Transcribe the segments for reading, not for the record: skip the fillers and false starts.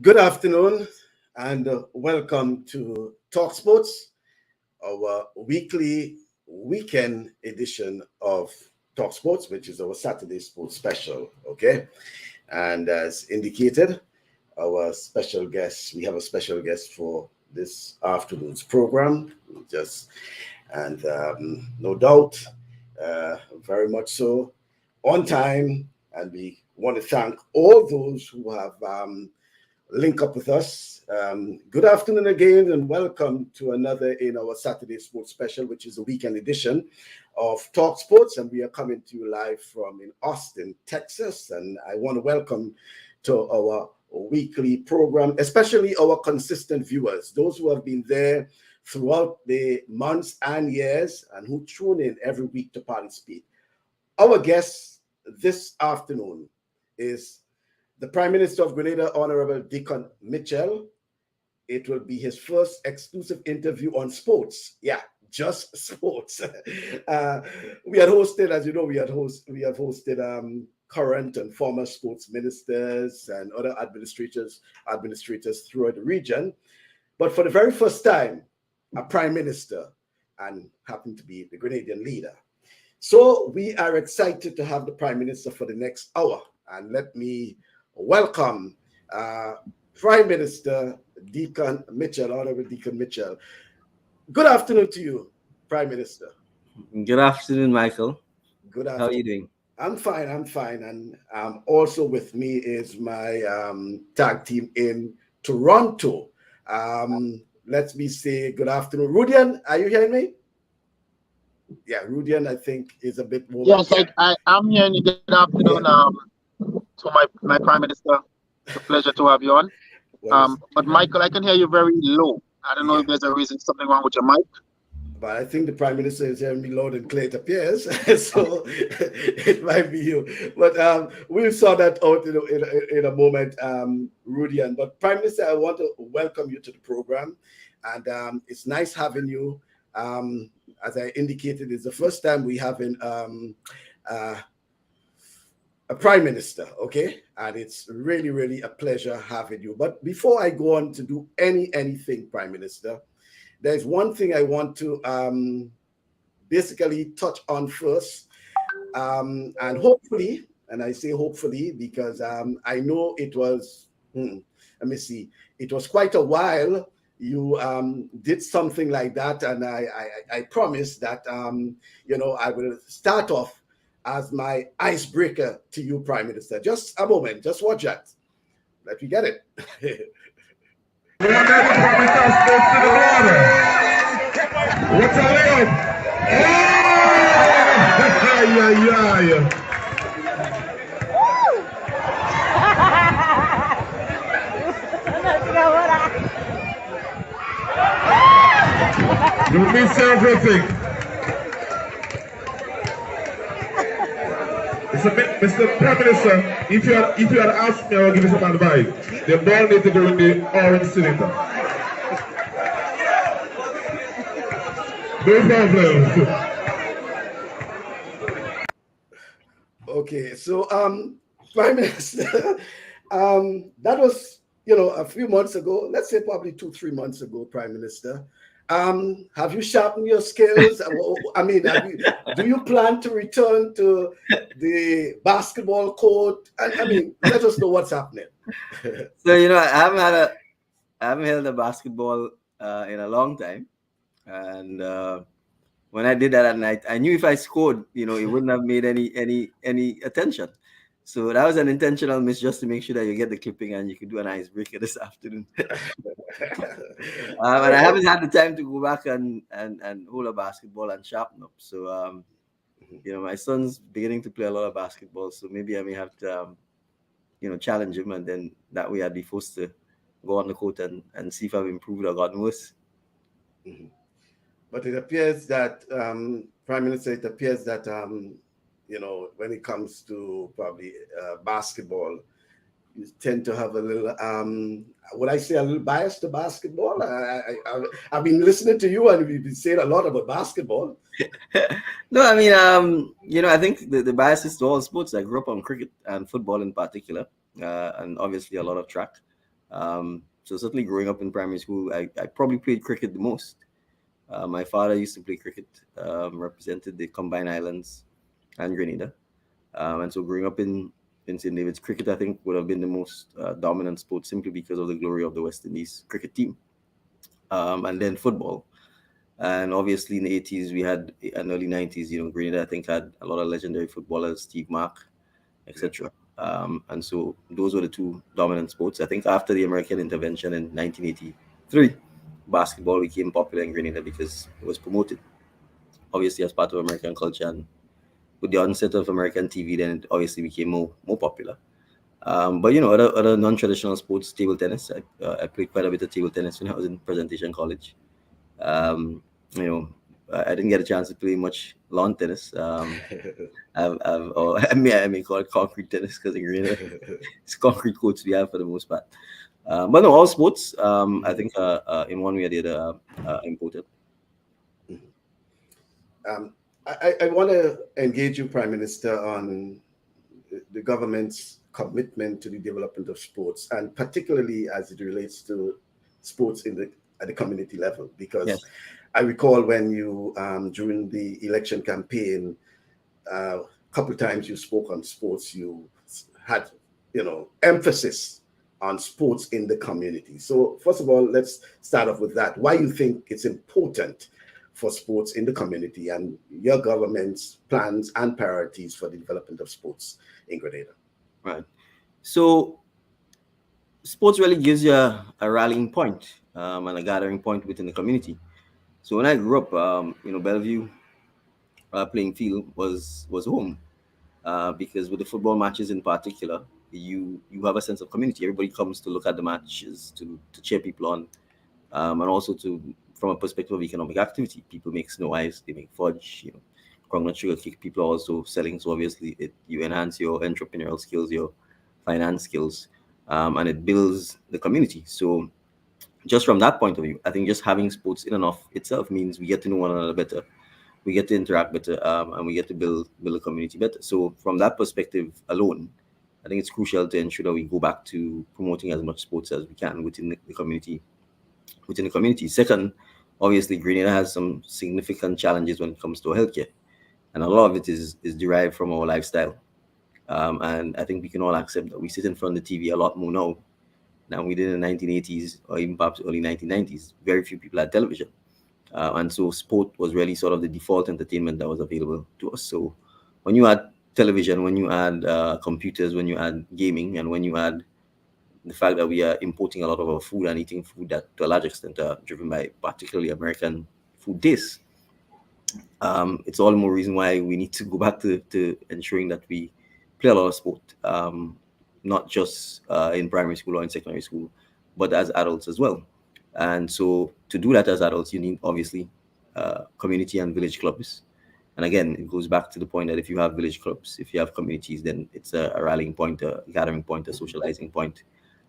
Good afternoon and welcome to TalkSports, our weekend edition of TalkSports, which is our Saturday sports special. Okay, and as indicated, we have a special guest for this afternoon's program. No doubt, very much so, on time, and we want to thank all those who have link up with us. Good afternoon again, and welcome to another in our Saturday Sports Special, which is a weekend edition of Talk Sports, and we are coming to you live from in Austin, Texas. And I want to welcome to our weekly program, especially our consistent viewers, those who have been there throughout the months and years and who tune in every week to participate. Our guest this afternoon is the Prime Minister of Grenada, Honorable Dickon Mitchell. It will be his first exclusive interview on sports. Yeah, just sports. We had hosted, as you know, we have hosted current and former sports ministers and other administrators throughout the region. But for the very first time, a Prime Minister, and happened to be the Grenadian leader. So we are excited to have the Prime Minister for the next hour. And let me welcome Prime Minister Dickon Mitchell, Honorable Dickon Mitchell. Good afternoon to you, Prime Minister. Good afternoon, Michael. Good afternoon. How are you doing? I'm fine. And also with me is my tag team in Toronto. Let me say good afternoon. Rudian, are you hearing me? Yeah, Rudian, I think, is a bit more. Yes, I'm hearing you. Good afternoon. Yeah. To my Prime Minister, it's a pleasure to have you on. But Michael, I can hear you very low. I don't know if there's a reason, something wrong with your mic. But I think the Prime Minister is hearing me loud and clear, it appears. So it might be you. But we'll sort that out in a moment, Rudian. But Prime Minister, I want to welcome you to the program. And it's nice having you. As I indicated, it's the first time we have a Prime Minister, okay? And it's really, really a pleasure having you. But before I go on to do anything, Prime Minister, there's one thing I want to basically touch on first. And hopefully, and I say hopefully because I know it was, it was quite a while you did something like that. And I promise that, I will start off as my icebreaker to you, Prime Minister. Just a moment, just watch that. Let me get it. What's a layup? You miss everything. Mr. Prime Minister, if you had asked me, I will give you some advice. The ball needs to go in the orange cylinder. No problem. Okay, so Prime Minister, that was a few months ago. Let's say probably 2-3 months ago, Prime Minister. Have you sharpened your skills? I mean, do you plan to return to the basketball court? I mean, let us know what's happening. So I haven't held a basketball in a long time, and when I did that at night, I knew if I scored, it wouldn't have made any attention. So that was an intentional miss, just to make sure that you get the clipping and you can do an icebreaker this afternoon. And I haven't had the time to go back and hold a basketball and sharpen up. So, my son's beginning to play a lot of basketball, so maybe I may have to, challenge him, and then that way I'd be forced to go on the court and see if I've improved or gotten worse. Mm-hmm. But it appears that, Prime Minister, when it comes to probably basketball, you tend to have a little, would I say a little bias to basketball? I've been listening to you and we've been saying a lot about basketball. No, I mean, I think the bias is to all sports. I grew up on cricket and football in particular, and obviously a lot of track. So certainly growing up in primary school, I probably played cricket the most. My father used to play cricket, represented the Combined Islands and Grenada. And so growing up in St. David's, cricket, I think, would have been the most dominant sport simply because of the glory of the West Indies cricket team. And then football. And obviously in the 80s, we had, and early 90s, Grenada, I think, had a lot of legendary footballers, Steve Mark, etc. And so those were the two dominant sports. I think after the American intervention in 1983, basketball became popular in Grenada because it was promoted, obviously, as part of American culture. And with the onset of American TV, then it obviously became more popular. But other non-traditional sports, table tennis. I played quite a bit of table tennis when I was in Presentation College. You know, I didn't get a chance to play much lawn tennis. I may call it concrete tennis because in Grenada, it's concrete courts we have for the most part. But no, all sports, I think, in one way or the other, important. I want to engage you, Prime Minister, on the government's commitment to the development of sports, and particularly as it relates to sports at the community level. Because Yes. I recall when you, during the election campaign, a couple of times you spoke on sports. You had, emphasis on sports in the community. So first of all, let's start off with that. Why you think it's important for sports in the community, and your government's plans and priorities for the development of sports in Grenada? Right. So sports really gives you a rallying point, and a gathering point within the community. So when I grew up, Bellevue playing field was home, because with the football matches in particular, you have a sense of community. Everybody comes to look at the matches, to cheer people on, and also from a perspective of economic activity. People make snow ice, they make fudge, coconut sugar cake. People are also selling, so obviously you enhance your entrepreneurial skills, your finance skills, and it builds the community. So just from that point of view, I think just having sports in and of itself means we get to know one another better, we get to interact better, and we get to build a community better. So from that perspective alone, I think it's crucial to ensure that we go back to promoting as much sports as we can within the community. Second, obviously, Grenada has some significant challenges when it comes to healthcare, and a lot of it is derived from our lifestyle. And I think we can all accept that we sit in front of the TV a lot more now than we did in the 1980s or even perhaps early 1990s. Very few people had television. And so sport was really sort of the default entertainment that was available to us. So when you add television, when you add computers, when you add gaming, and when you add the fact that we are importing a lot of our food and eating food that to a large extent are driven by particularly American food tastes, it's all the more reason why we need to go back to ensuring that we play a lot of sport, not just in primary school or in secondary school, but as adults as well. And so to do that as adults, you need obviously community and village clubs. And again, it goes back to the point that if you have village clubs, if you have communities, then it's a rallying point, a gathering point, a socializing point,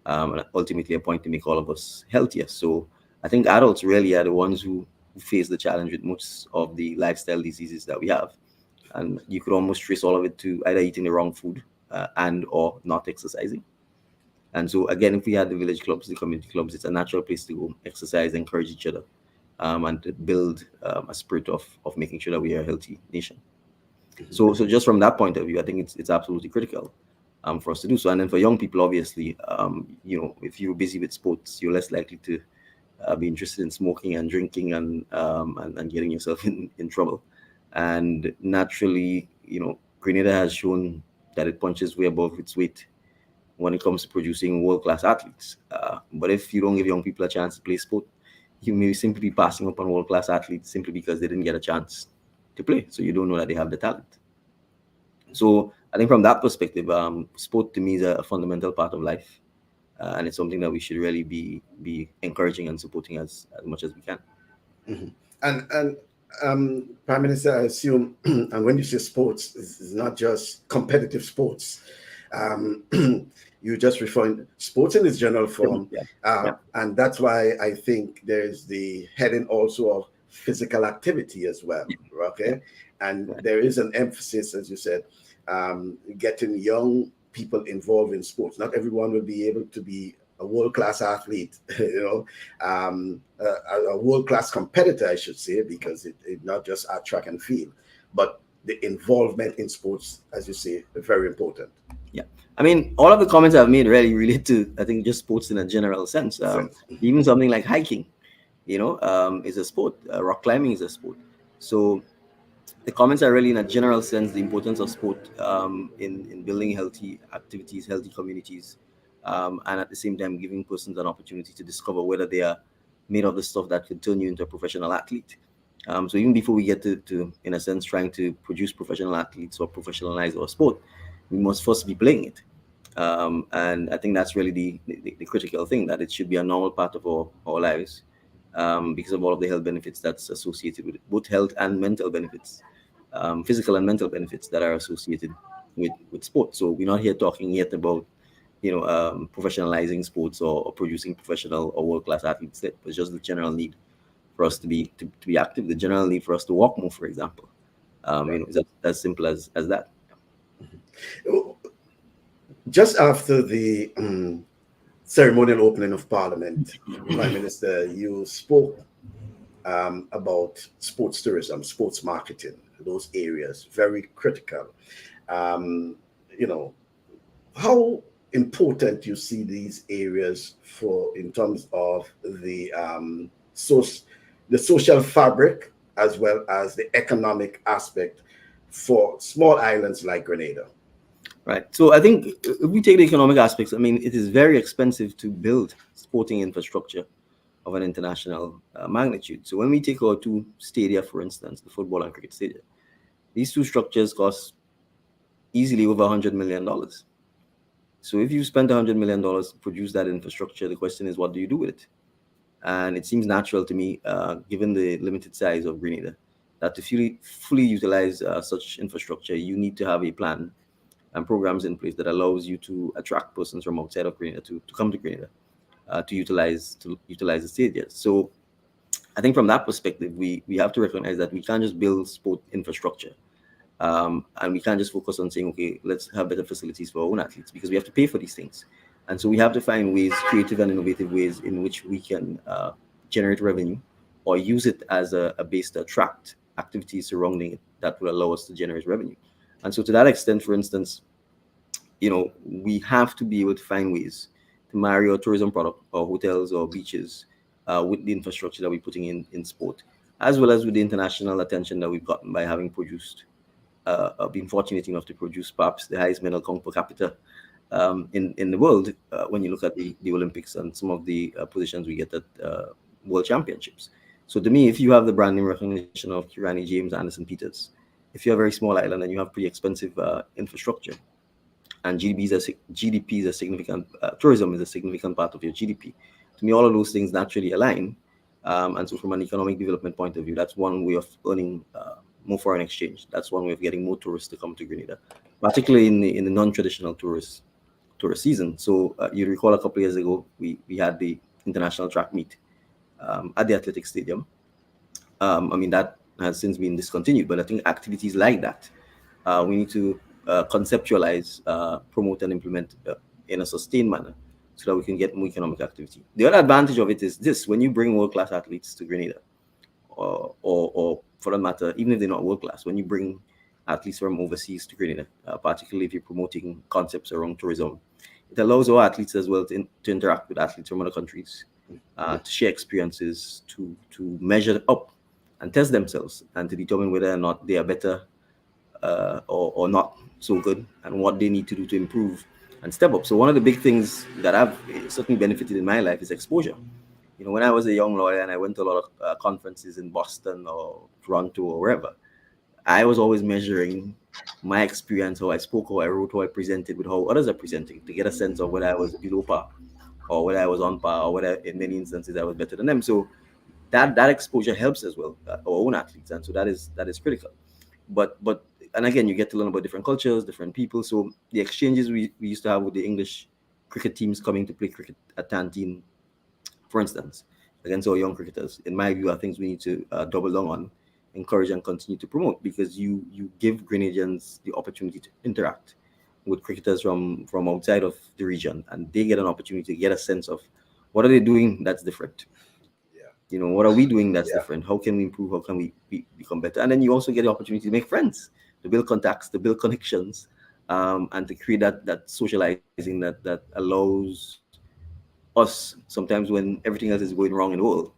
and ultimately a point to make all of us healthier. So I think adults really are the ones who face the challenge with most of the lifestyle diseases that we have. And you could almost trace all of it to either eating the wrong food and or not exercising. And so again, if we had the village clubs, the community clubs, it's a natural place to go exercise, encourage each other, and to build a spirit of making sure that we are a healthy nation. So just from that point of view, I think it's absolutely critical for us to do so. And then for young people, obviously, if you're busy with sports, you're less likely to be interested in smoking and drinking and getting yourself in trouble. And naturally, Grenada has shown that it punches way above its weight when it comes to producing world-class athletes. But if you don't give young people a chance to play sport, you may simply be passing up on world-class athletes simply because they didn't get a chance to play. So you don't know that they have the talent. So I think from that perspective, sport to me is a fundamental part of life. And it's something that we should really be encouraging and supporting as much as we can. Mm-hmm. And Prime Minister, I assume, and when you say sports, it's not just competitive sports. You just referring sports in its general form, and that's why I think there's the heading also of physical activity as well. Okay, and there is an emphasis, as you said, getting young people involved in sports. Not everyone will be able to be a world-class athlete, a world-class competitor, I should say, because it not just at track and field, but the involvement in sports, as you say, very important. Yeah, I mean, all of the comments I've made really relate to, I think, just sports in a general sense. Even something like hiking, is a sport. Rock climbing is a sport. So the comments are really, in a general sense, the importance of sport in building healthy activities, healthy communities, and at the same time giving persons an opportunity to discover whether they are made of the stuff that could turn you into a professional athlete. So even before we get to, in a sense, trying to produce professional athletes or professionalize our sport, we must first be playing it. And I think that's really the critical thing, that it should be a normal part of our lives, because of all of the health benefits that's associated with it, both health and mental benefits, physical and mental benefits that are associated with sports. So we're not here talking yet about professionalizing sports or producing professional or world-class athletes. But it's just the general need for us to be active, the general need for us to walk more, for example. It's as simple as that. Just after the ceremonial opening of Parliament, Prime Minister, you spoke about sports tourism, sports marketing, those areas, very critical. How important you see these areas in terms of the social fabric as well as the economic aspect for small islands like Grenada? Right. So I think if we take the economic aspects, I mean, it is very expensive to build sporting infrastructure of an international magnitude. So when we take our two stadia, for instance, the football and cricket stadia, these two structures cost easily over $100 million. So if you spend $100 million to produce that infrastructure, the question is, what do you do with it? And it seems natural to me, given the limited size of Grenada, that to fully utilize such infrastructure, you need to have a plan and programs in place that allows you to attract persons from outside of Grenada to come to Grenada to utilize the stadiums. So I think from that perspective, we have to recognize that we can't just build sport infrastructure, and we can't just focus on saying, okay, let's have better facilities for our own athletes, because we have to pay for these things. And so we have to find ways, creative and innovative ways, in which we can generate revenue or use it as a base to attract activities surrounding it that will allow us to generate revenue. And so to that extent, for instance, we have to be able to find ways to marry our tourism product, or hotels or beaches, with the infrastructure that we're putting in sport, as well as with the international attention that we've gotten by having produced, been fortunate enough to produce perhaps the highest medal count per capita in the world, when you look at the Olympics and some of the positions we get at World Championships. So to me, if you have the brand name recognition of Kirani, James, Anderson, Peters, if you're a very small island and you have pretty expensive infrastructure, and GDP is a significant, tourism is a significant part of your GDP, to me, all of those things naturally align. And so from an economic development point of view, that's one way of earning more foreign exchange. That's one way of getting more tourists to come to Grenada, particularly in the non-traditional tourist season. So you recall a couple of years ago, we had the international track meet at the Athletic Stadium. I mean, that has since been discontinued, but I think activities like that, we need to conceptualize, promote, and implement in a sustained manner, so that we can get more economic activity. The other advantage of it is this: when you bring world-class athletes to Grenada, or for that matter, even if they're not world-class, when you bring athletes from overseas to Grenada, particularly if you're promoting concepts around tourism, it allows our athletes as well to interact with athletes from other countries, to share experiences, to measure up and test themselves, and to determine whether or not they are better or not so good, and what they need to do to improve and step up. So one of the big things that I've certainly benefited in my life is exposure. When I was a young lawyer and I went to a lot of conferences in Boston or Toronto or wherever, I was always measuring my experience, how I spoke, how I wrote, how I presented, with how others are presenting, to get a sense of whether I was below par or whether I was on par, or whether in many instances I was better than them. So that exposure helps as well, our own athletes, and so that is critical. But and again, you get to learn about different cultures, different people. So the exchanges we used to have with the English cricket teams coming to play cricket at Tantine, for instance, against our young cricketers, in my view, are things we need to double down on, encourage, and continue to promote, because you give Grenadians the opportunity to interact with cricketers from outside of the region, and they get an opportunity to get a sense of what are they doing that's different. What are we doing that's different? How can we improve? How can we become better? And then you also get the opportunity to make friends, to build contacts, to build connections, and to create that socializing that allows us sometimes when everything else is going wrong in the world,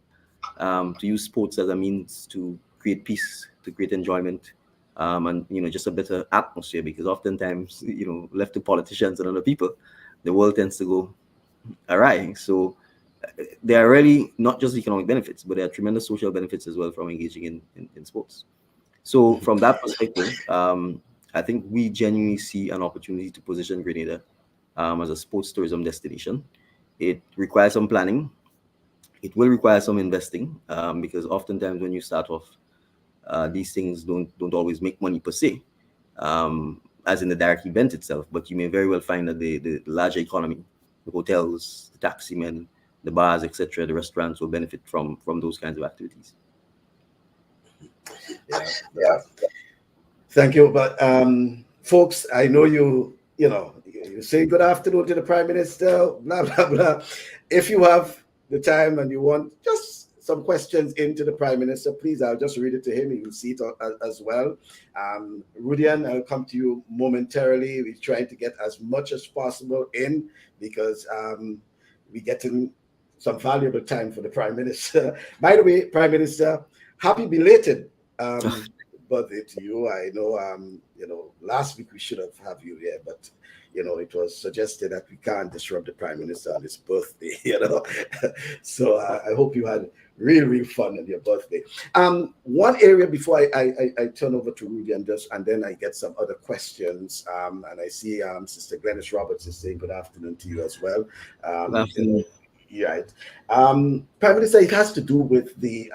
to use sports as a means to create peace, to create enjoyment, and just a better atmosphere. Because oftentimes, left to politicians and other people, the world tends to go awry. So there are really not just economic benefits, but there are tremendous social benefits as well from engaging in sports. So from that perspective, I think we genuinely see an opportunity to position Grenada as a sports tourism destination. It requires some planning. It will require some investing, because oftentimes when you start off, these things don't always make money per se, as in the direct event itself. But you may very well find that the larger economy, the hotels, the taximen, the bars, etc., the restaurants will benefit from those kinds of activities. Yeah. Thank you. But folks, I know you say good afternoon to the Prime Minister, blah, blah, blah. If you have the time and you want just some questions into the Prime Minister, please, I'll just read it to him. You will see it as well. Rudian, I'll come to you momentarily. We're trying to get as much as possible in because we're getting some valuable time for the Prime Minister. By the way, Prime Minister, happy belated birthday to you. I know, last week we should have you here, but it was suggested that we can't disrupt the Prime Minister on his birthday, So I hope you had real fun on your birthday. One area before I turn over to Rudy and then I get some other questions. And I see Sister Glennis Roberts is saying good afternoon to you as well. Good afternoon. Right. Prime Minister, it has to do with the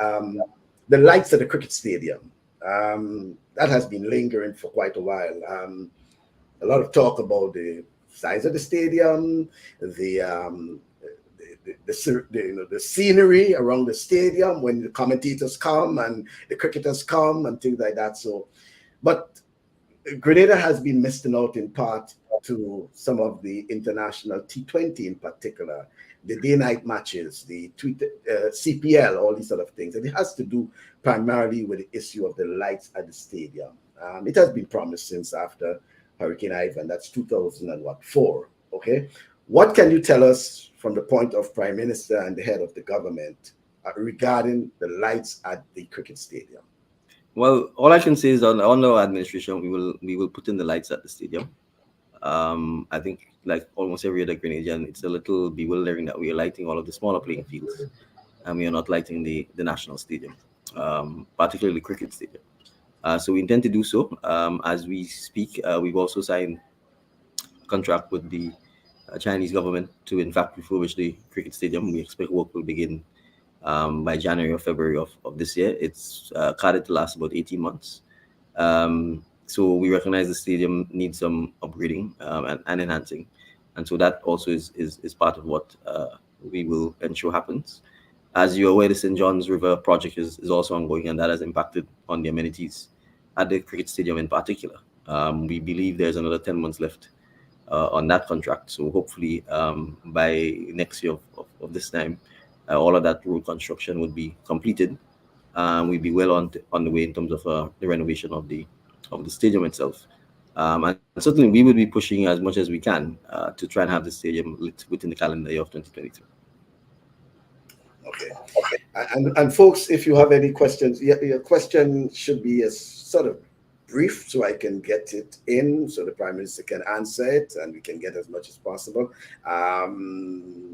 lights at the cricket stadium. That has been lingering for quite a while. A lot of talk about the size of the stadium, the scenery around the stadium when the commentators come and the cricketers come and things like that. So, but Grenada has been missing out in part to some of the international T20 in particular, the day-night matches, the CPL, all these sort of things. And it has to do primarily with the issue of the lights at the stadium. It has been promised since after Hurricane Ivan, that's 2004. Okay, what can you tell us from the point of Prime Minister and the head of the government regarding the lights at the cricket stadium? Well, all I can say is under our administration, we will put in the lights at the stadium. I think, like almost every other Grenadian, it's a little bewildering that we are lighting all of the smaller playing fields, and we are not lighting the national stadium, particularly cricket stadium. So we intend to do so. As we speak, we've also signed a contract with the Chinese government to, in fact, refurbish the cricket stadium. We expect work will begin by January or February of this year. It's carded to last about 18 months. So we recognize the stadium needs some upgrading and enhancing. And so that also is part of what we will ensure happens. As you're aware, the St. John's River project is also ongoing, and that has impacted on the amenities at the cricket stadium in particular. We believe there's another 10 months left on that contract. So hopefully by next year of this time, all of that road construction would be completed. We'd be well on the way in terms of the renovation of the stadium itself. And certainly we will be pushing as much as we can to try and have the stadium lit within the calendar year of 2023. Okay. And folks, if you have any questions, your question should be a sort of brief so I can get it in so the Prime Minister can answer it and we can get as much as possible.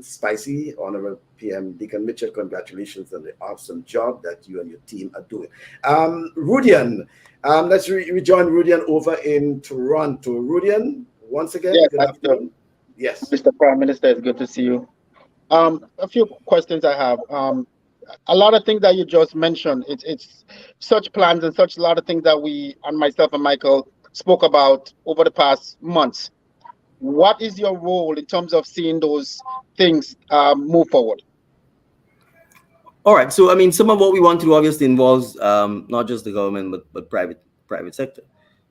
Spicy, Honorable PM Dickon Mitchell, congratulations on the awesome job that you and your team are doing. Rudian, let's rejoin Rudian over in Toronto. Rudian, once again, yes, good afternoon. Yes. Mr. Prime Minister, it's good to see you. A few questions I have. A lot of things that you just mentioned, it's such plans and such a lot of things that we and myself and Michael spoke about over the past months. What is your role in terms of seeing those things move forward? All right. So, I mean, some of what we want to do obviously involves not just the government, but private sector.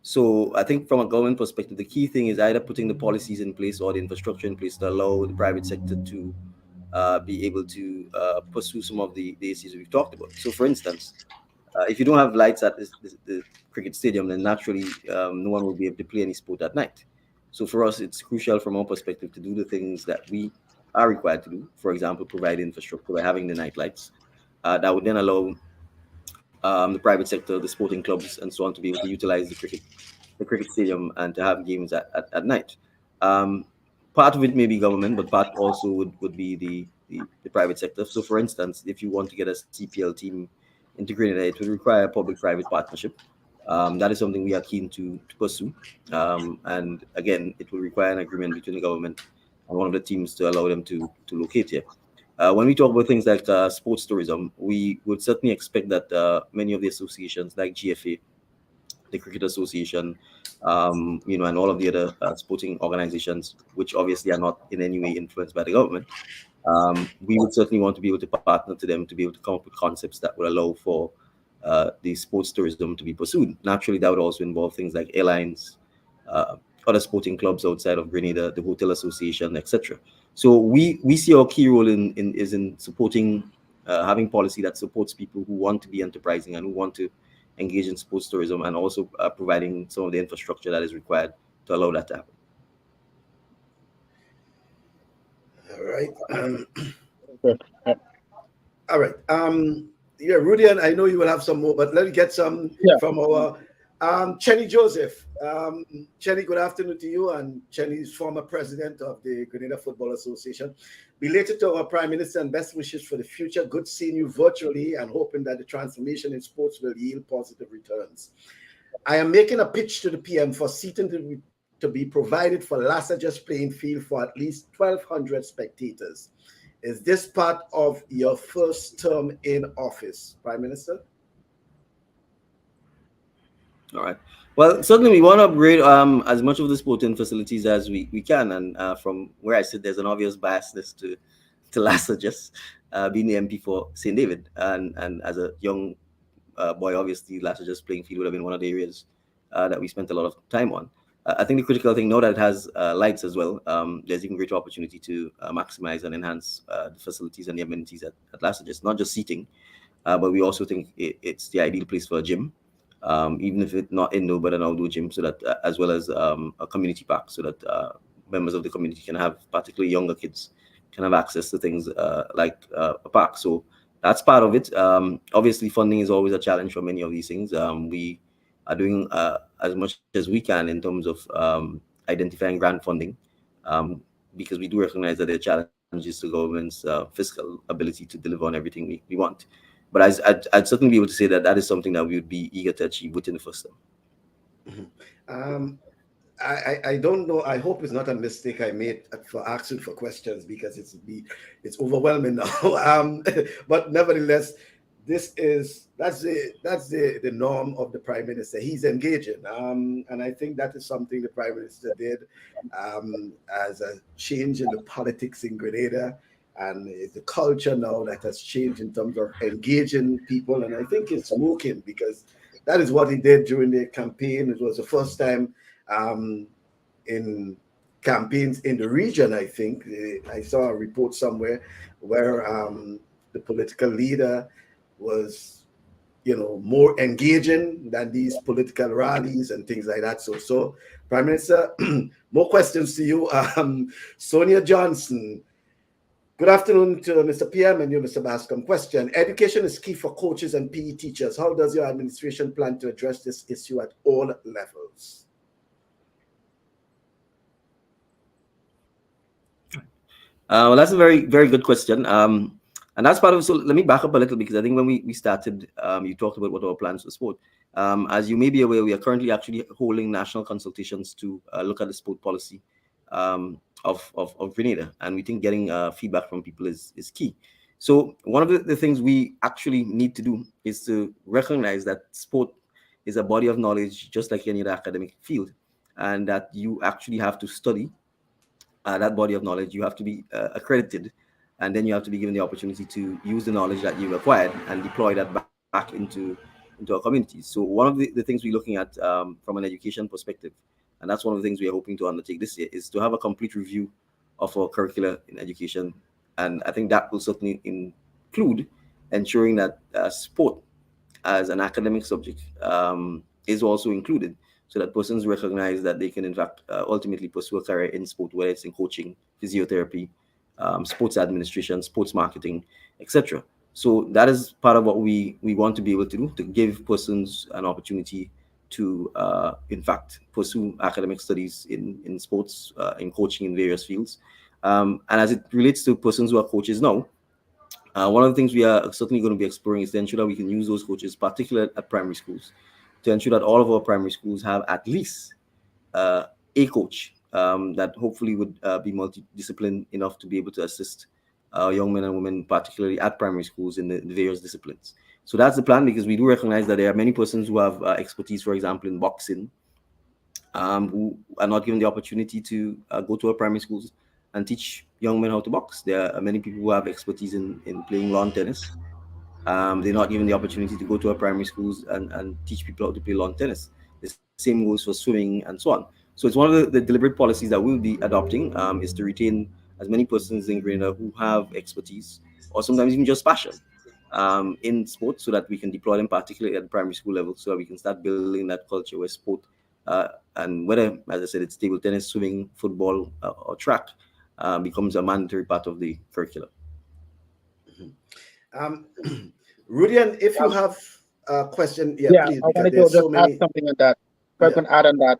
So I think from a government perspective, the key thing is either putting the policies in place or the infrastructure in place to allow the private sector to be able to pursue some of the issues we've talked about. So, for instance, if you don't have lights at the cricket stadium, then naturally no one will be able to play any sport at night. So for us, it's crucial from our perspective to do the things that we are required to do. For example, provide infrastructure by having the night lights. That would then allow the private sector, the sporting clubs, and so on to be able to utilize the cricket stadium and to have games at night. Um, Part of it may be government, but part also would be the private sector. So, for instance, if you want to get a CPL team into Grenada, it would require a public-private partnership. That is something we are keen to pursue. And again, it will require an agreement between the government and one of the teams to allow them to locate here. When we talk about things like sports tourism, we would certainly expect that many of the associations like GFA, the Cricket Association, and all of the other sporting organizations, which obviously are not in any way influenced by the government, we would certainly want to be able to partner to them to be able to come up with concepts that would allow for the sports tourism to be pursued. Naturally, that would also involve things like airlines, uh, other sporting clubs outside of Grenada, the hotel association, etc. So we see our key role in supporting having policy that supports people who want to be enterprising and who want to engage in sports tourism, and also providing some of the infrastructure that is required to allow that to happen. All right. Good. All right. Yeah, Rudy, and I know you will have some more, but let me get some Yeah. from our Chenny Joseph. Chenny, good afternoon to you. And Chenny is former president of the Grenada Football Association. Related to our Prime Minister and best wishes for the future. Good seeing you virtually and hoping that the transformation in sports will yield positive returns. I am making a pitch to the PM for seating to be provided for Lassager's playing field for at least 1,200 spectators. Is this part of your first term in office, Prime Minister? All right. Well, certainly we want to upgrade as much of the sporting facilities as we can. And from where I sit, there's an obvious biasness to Lassa just being the MP for St. David. And as a young boy, obviously, Lassa just playing field would have been one of the areas that we spent a lot of time on. I think the critical thing now that it has lights as well, there's even greater opportunity to maximize and enhance the facilities and the amenities at Lassa, just not just seating, but we also think it's the ideal place for a gym. Even if it's not indoor but an outdoor gym, so that as well as a community park, so that members of the community can have, particularly younger kids, can have access to things like a park. So that's part of it. Obviously, funding is always a challenge for many of these things. We are doing as much as we can in terms of identifying grant funding, because we do recognize that there are challenges to government's fiscal ability to deliver on everything we want. But I'd certainly be able to say that that is something that we would be eager to achieve within the first term. I don't know. I hope it's not a mistake I made for asking for questions, because it's overwhelming now. But nevertheless, that's the norm of the Prime Minister. He's engaging, and I think that is something the Prime Minister did as a change in the politics in Grenada. And it's the culture now that has changed in terms of engaging people. And I think it's working, because that is what he did during the campaign. It was the first time in campaigns in the region, I think. I saw a report somewhere where the political leader was, more engaging than these political rallies and things like that. So Prime Minister, more questions to you. Sonia Johnson. Good afternoon to Mr. PM and you, Mr. Bascom. Question: education is key for coaches and PE teachers. How does your administration plan to address this issue at all levels? Well, that's a very, very good question. And that's part of it. So let me back up a little, because I think when we started, you talked about what our plans for sport. As you may be aware, we are currently actually holding national consultations to look at the sport policy of Grenada, and we think getting feedback from people is key. So one of the things we actually need to do is to recognize that sport is a body of knowledge, just like any other academic field, and that you actually have to study that body of knowledge. You have to be accredited, and then you have to be given the opportunity to use the knowledge that you've acquired and deploy that back into into our communities. So one of the things we're looking at from an education perspective, and that's one of the things we are hoping to undertake this year, is to have a complete review of our curricula in education. And I think that will certainly include ensuring that sport as an academic subject is also included, so that persons recognize that they can in fact ultimately pursue a career in sport, whether it's in coaching, physiotherapy, sports administration, sports marketing, etc. So that is part of what we want to be able to do, to give persons an opportunity to in fact pursue academic studies in sports, in coaching in various fields. And as it relates to persons who are coaches now, one of the things we are certainly going to be exploring is to ensure that we can use those coaches, particularly at primary schools, to ensure that all of our primary schools have at least a coach that hopefully would be multidisciplined enough to be able to assist young men and women, particularly at primary schools, in the various disciplines. So that's the plan, because we do recognize that there are many persons who have expertise, for example, in boxing, who are not given the opportunity to go to our primary schools and teach young men how to box. There are many people who have expertise in playing lawn tennis. They're not given the opportunity to go to our primary schools and teach people how to play lawn tennis. The same goes for swimming and so on. So it's one of the deliberate policies that we'll be adopting, is to retain as many persons in Grenada who have expertise, or sometimes even just passion, in sports, so that we can deploy them particularly at the primary school level, so that we can start building that culture where sport, and whether, as I said, it's table tennis, swimming, football, or track, becomes a mandatory part of the curriculum. Rudian, if you have a question, please, I because wanted to there's just so many. add something on that. If I can add on that,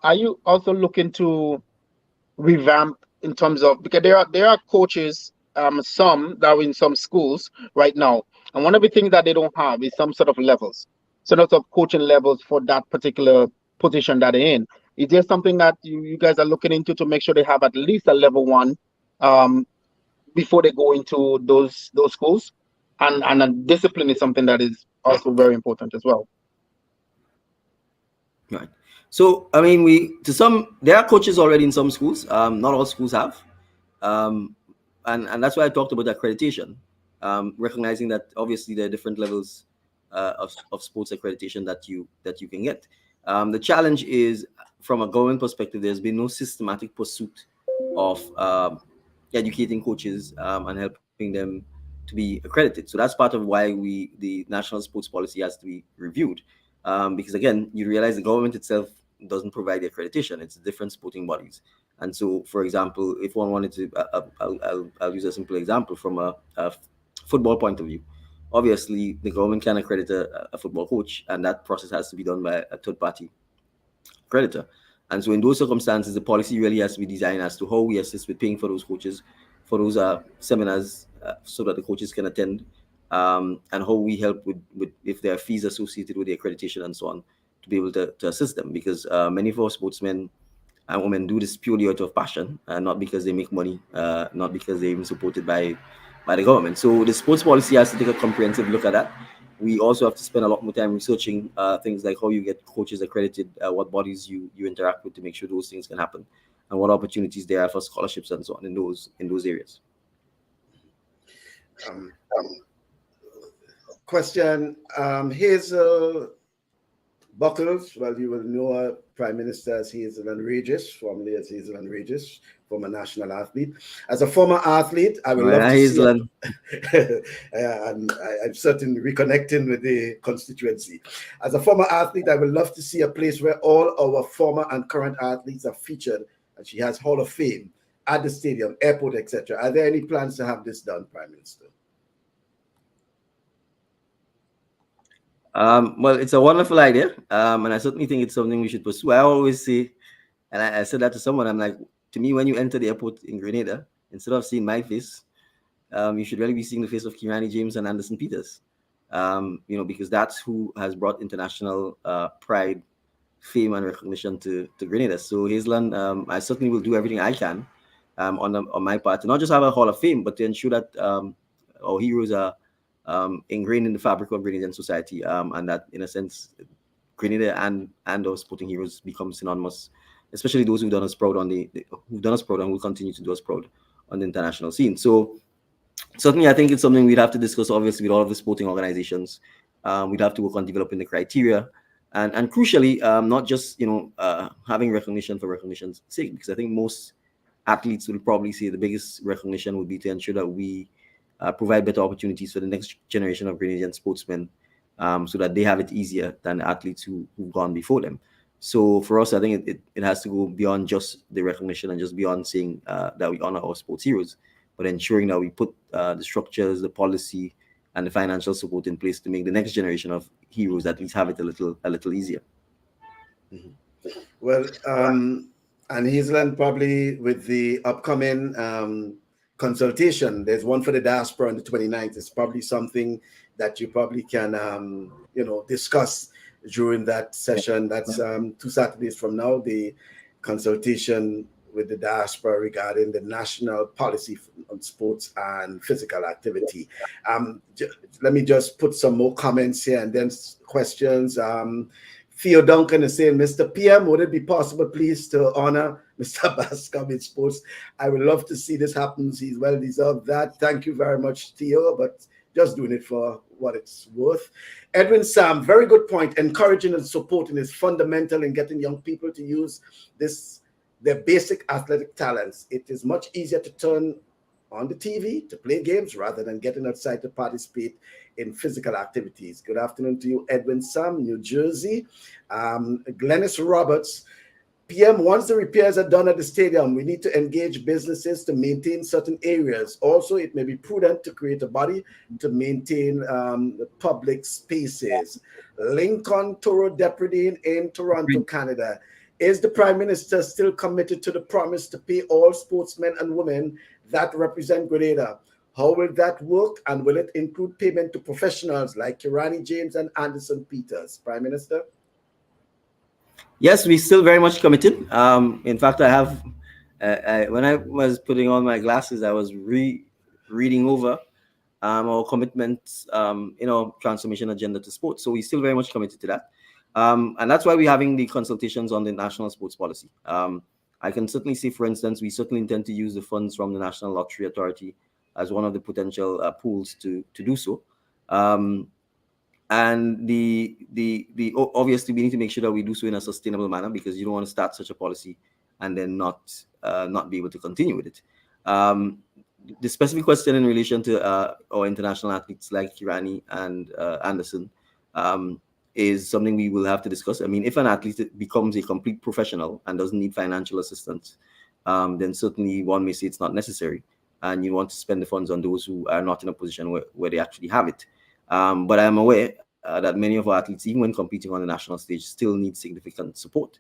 are you also looking to revamp in terms of, because there are coaches, some that are in some schools right now, and one of the things that they don't have is some sort of levels, some sort of coaching levels for that particular position that they're in. Is there something that you guys are looking into to make sure they have at least a level 1 before they go into those schools? And a discipline is something that is also very important as well. Right. So, I mean, there are coaches already in some schools. Not all schools have. And that's why I talked about accreditation, recognizing that obviously there are different levels of sports accreditation that you can get. The challenge is, from a government perspective, there's been no systematic pursuit of educating coaches and helping them to be accredited. So that's part of why the national sports policy has to be reviewed, because again, you realize the government itself doesn't provide the accreditation. It's different sporting bodies. And so, for example, if one wanted to, I'll use a simple example from a football point of view. Obviously, the government can accredit a football coach, and that process has to be done by a third-party accreditor. And so in those circumstances, the policy really has to be designed as to how we assist with paying for those coaches, for those seminars, so that the coaches can attend, and how we help with if there are fees associated with the accreditation and so on, to be able to assist them. Because many of our sportsmen and women do this purely out of passion, not because they make money, not because they're even supported by the government. So the sports policy has to take a comprehensive look at that. We also have to spend a lot more time researching things like how you get coaches accredited, what bodies you interact with to make sure those things can happen, and what opportunities there are for scholarships and so on in those areas. Question, Hazel Buckles, well, you will know Prime Minister as Hazel and Regis, formerly as Hazel and Regis, former national athlete. As a former athlete, I would love to see and I'm certainly reconnecting with the constituency. As a former athlete, I would love to see a place where all our former and current athletes are featured, and she has Hall of Fame at the stadium, airport, etc. Are there any plans to have this done, Prime Minister? Well, it's a wonderful idea, and I certainly think it's something we should pursue. I always say, and I said that to someone, I'm like, to me, when you enter the airport in Grenada, instead of seeing my face, you should really be seeing the face of Kirani James and Anderson Peters, because that's who has brought international pride, fame, and recognition to Grenada. So, Hazeland, I certainly will do everything I can on my part to not just have a Hall of Fame, but to ensure that our heroes are ingrained in the fabric of Grenadian society, and that, in a sense, Grenada and our sporting heroes become synonymous, especially those who've done us proud who've done us proud and will continue to do us proud on the international scene. So certainly, I think it's something we'd have to discuss, obviously, with all of the sporting organizations, We'd have to work on developing the criteria, and crucially, not just having recognition for recognition's sake, because I think most athletes will probably say the biggest recognition would be to ensure that we provide better opportunities for the next generation of Grenadian sportsmen, so that they have it easier than the athletes who've gone before them. So for us, I think it has to go beyond just the recognition and just beyond saying that we honor our sports heroes, but ensuring that we put the structures, the policy, and the financial support in place to make the next generation of heroes at least have it a little easier. Mm-hmm. Well, and Hazelland, probably with the upcoming consultation, there's one for the diaspora on the 29th. It's probably something that you probably can discuss during that session. That's 2 Saturdays from now, the consultation with the diaspora regarding the national policy on sports and physical activity. Let me just put some more comments here and then questions. Theo Duncan is saying, Mr. PM, would it be possible, please, to honor Mr. Bascom in sports? I would love to see this happen. He's well deserved that. Thank you very much, Theo, but just doing it for what it's worth. Edwin Sam, very good point. Encouraging and supporting is fundamental in getting young people to use their basic athletic talents. It is much easier to turn on the TV to play games rather than getting outside to participate in physical activities. Good afternoon to you, Edwin Sam, New Jersey. Glennis Roberts, PM, once the repairs are done at the stadium, we need to engage businesses to maintain certain areas. Also, it may be prudent to create a body to maintain the public spaces. Lincoln Toro Depredine in Toronto, Canada. Is the Prime Minister still committed to the promise to pay all sportsmen and women that represent Grenada? How will that work, and will it include payment to professionals like Kirani James and Anderson Peters? Prime Minister? Yes, we're still very much committed. In fact, I have, when I was putting on my glasses, I was reading over our commitments, transformation agenda to sports. So we're still very much committed to that. And that's why we're having the consultations on the national sports policy. I can certainly say, for instance, we certainly intend to use the funds from the National Lottery Authority as one of the potential pools to do so. And obviously we need to make sure that we do so in a sustainable manner, because you don't want to start such a policy and then not be able to continue with it. The specific question in relation to our international athletes like Kirani and Anderson is something we will have to discuss. I mean, if an athlete becomes a complete professional and doesn't need financial assistance, then certainly one may say it's not necessary, and you want to spend the funds on those who are not in a position where they actually have it. But I am aware that many of our athletes, even when competing on the national stage, still need significant support,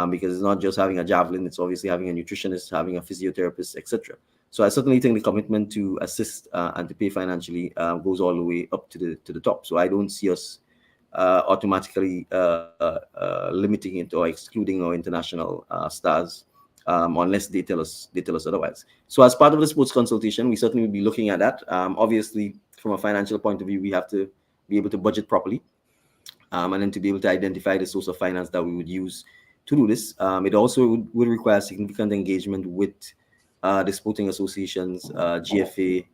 because it's not just having a javelin, it's obviously having a nutritionist, having a physiotherapist, etc. So I certainly think the commitment to assist and to pay financially goes all the way up to the top. So I don't see us automatically limiting it or excluding our international stars unless they tell us otherwise. So as part of the sports consultation, we certainly will be looking at that. Obviously, from a financial point of view, we have to be able to budget properly, and then to be able to identify the source of finance that we would use to do this. It also would require significant engagement with the sporting associations, GFA,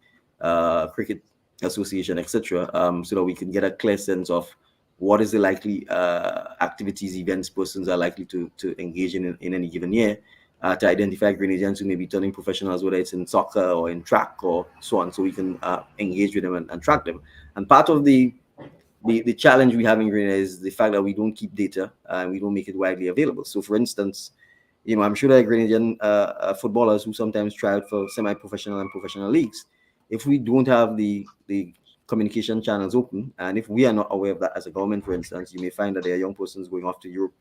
Cricket Association, etc., so that we can get a clear sense of what is the likely activities, events persons are likely to engage in any given year, to identify Grenadians who may be turning professionals, whether it's in soccer or in track or so on, so we can engage with them and track them. And part of the challenge we have in Grenada is the fact that we don't keep data and we don't make it widely available. So, for instance, I'm sure there are Grenadian footballers who sometimes try out for semi-professional and professional leagues. If we don't have the communication channels open, and if we are not aware of that as a government, for instance, you may find that there are young persons going off to Europe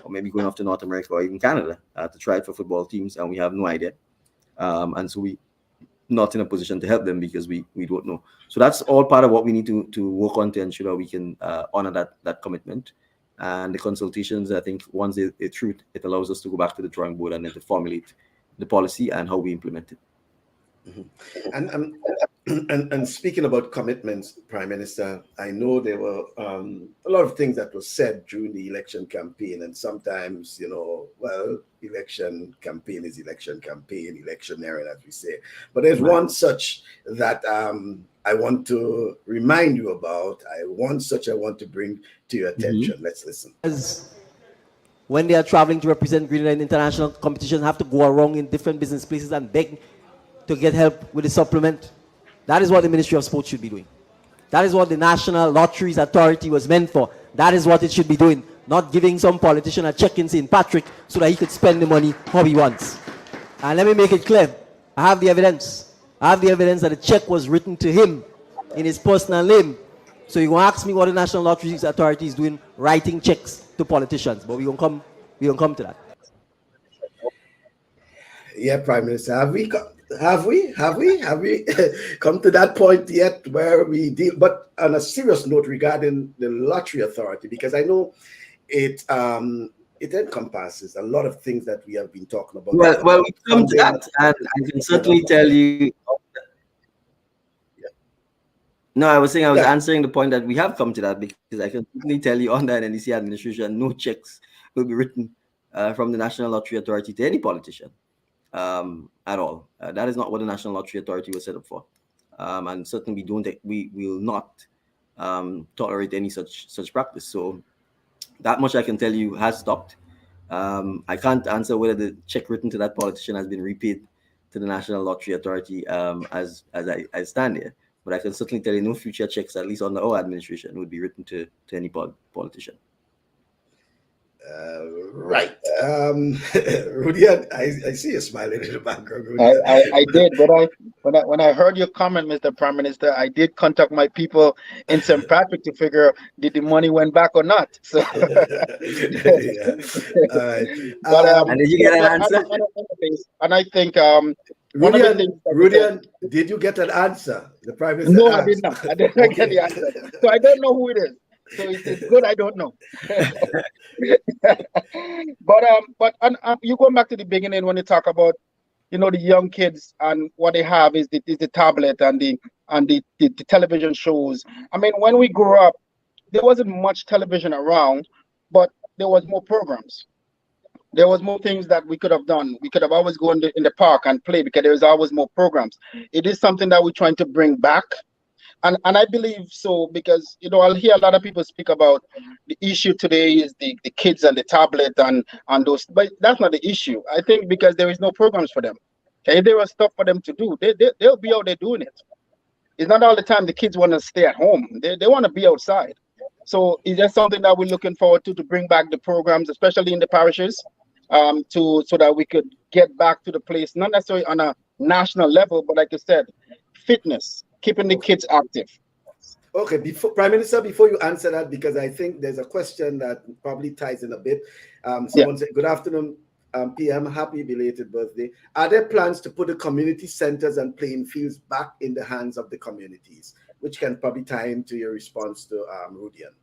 or maybe going off to North America or even Canada to try it for football teams, and we have no idea. And so we not in a position to help them because we don't know. So that's all part of what we need to work on to ensure that we can honor that commitment. And the consultations, I think, once they're through, it allows us to go back to the drawing board and then to formulate the policy and how we implement it. Mm-hmm. And And speaking about commitments, Prime Minister, I know there were a lot of things that were said during the election campaign, and sometimes, well, election campaign is election campaign, electioneering, as we say. But there's one such that I want to remind you about. I want to bring to your attention. Let's listen. When they are traveling to represent Grenada in international competition, have to go around in different business places and beg to get help with the supplement. That is what the Ministry of Sports should be doing. That is what the National Lotteries Authority was meant for. That is what it should be doing, not giving some politician a check in St. Patrick so that he could spend the money how he wants. And let me make it clear, I have the evidence. I have the evidence that the check was written to him in his personal name. So you're going to ask me what the National Lotteries Authority is doing, writing checks to politicians. But we're going to come to that. Yeah, Prime Minister, have we come to that point yet where we deal? But on a serious note regarding the Lottery Authority, because I know it encompasses a lot of things that we have been talking about. Well, we come to that, and I can certainly tell you. No, I was saying I was answering the point that we have come to that, because I can certainly tell you on that NDC administration, no checks will be written from the National Lottery Authority to any politician at all. That is not what the National Lottery Authority was set up for, and certainly we will not tolerate any such practice. So that much I can tell you has stopped. I can't answer whether the check written to that politician has been repaid to the National Lottery Authority as I stand here. But I can certainly tell you no future checks, at least under our administration, would be written to any politician. Right. Rudy, I see you smiling in the background. Rudy. I did, but when I heard your comment, Mr. Prime Minister, I did contact my people in St. Patrick to figure did the money went back or not. So, yeah. All right. And did you get an answer? And I think Rudian, did you get an answer? The Prime Minister No, asked. I did not. I did not get the answer. So I don't know who it is. So it's good I don't know. But you going back to the beginning when you talk about the young kids and what they have is the tablet and the television shows. I mean, when we grew up, there wasn't much television around, but there was more programs. There was more things that we could have done. We could have always gone in the park and play because there was always more programs. It is something that we're trying to bring back. And I believe so because, I'll hear a lot of people speak about the issue today is the kids and the tablet and those, but that's not the issue. I think because there is no programs for them. Okay, if there was stuff for them to do, they'll be out there doing it. It's not all the time the kids want to stay at home. They want to be outside. So it's just something that we're looking forward to bring back the programs, especially in the parishes, so that we could get back to the place, not necessarily on a national level, but like I said, fitness. Keeping the kids active. Okay, Prime Minister, before you answer that, because I think there's a question that probably ties in a bit. Someone said, "Good afternoon, PM. Happy belated birthday. Are there plans to put the community centers and playing fields back in the hands of the communities?" Which can probably tie into your response to Rudian.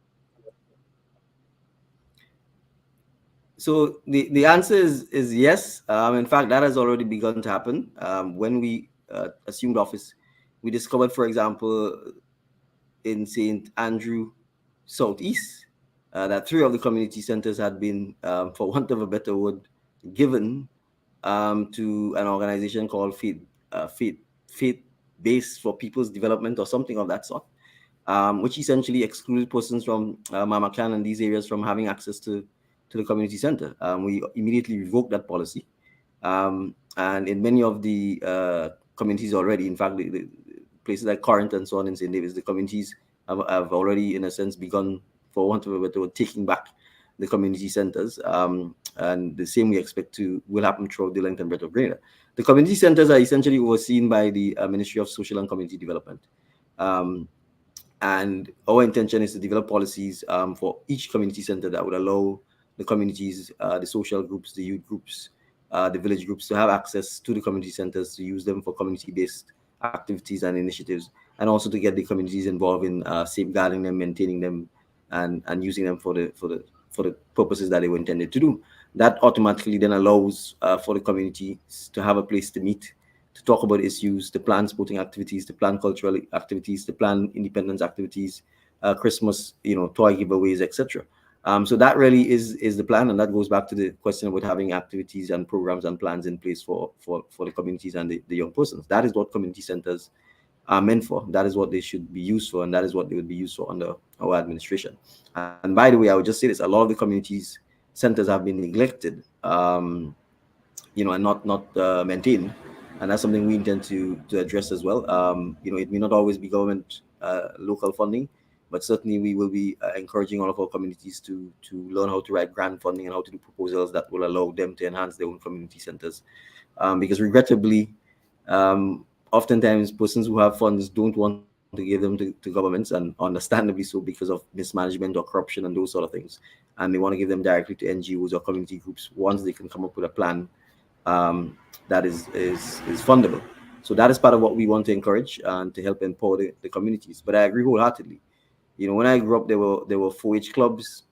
So the answer is yes. In fact, that has already begun to happen. When we assumed office, we discovered, for example, in St. Andrew Southeast, that 3 of the community centers had been, for want of a better word, given to an organization called Faith Base for People's Development or something of that sort, which essentially excluded persons from Mamakan and these areas from having access to the community center. We immediately revoked that policy. And in many of the communities already, in fact, the places like Corinth and so on in St. David's, the communities have already, in a sense, begun, for want of a better word, taking back the community centers. And the same we expect will happen throughout the length and breadth of Grenada. The community centers are essentially overseen by the Ministry of Social and Community Development. And our intention is to develop policies for each community center that would allow the communities, the social groups, the youth groups, the village groups to have access to the community centers, to use them for community-based activities and initiatives, and also to get the communities involved in safeguarding them, maintaining them, and using them for the purposes that they were intended to do. That automatically then allows for the community to have a place to meet, to talk about issues, to plan sporting activities, to plan cultural activities, to plan independence activities, Christmas, toy giveaways, etc. So that really is the plan, and that goes back to the question about having activities and programs and plans in place for the communities and the young persons. That is what community centers are meant for. That is what they should be used for, and that is what they would be used for under our administration. And by the way, I would just say this: a lot of the communities centers have been neglected, and not maintained, and that's something we intend to address as well. It may not always be government local funding, but certainly we will be encouraging all of our communities to learn how to write grant funding and how to do proposals that will allow them to enhance their own community centers. Because regrettably, oftentimes persons who have funds don't want to give them to governments, and understandably so, because of mismanagement or corruption and those sort of things. And they want to give them directly to NGOs or community groups once they can come up with a plan that is fundable. So that is part of what we want to encourage and to help empower the communities. But I agree wholeheartedly. When I grew up, there were 4-H clubs,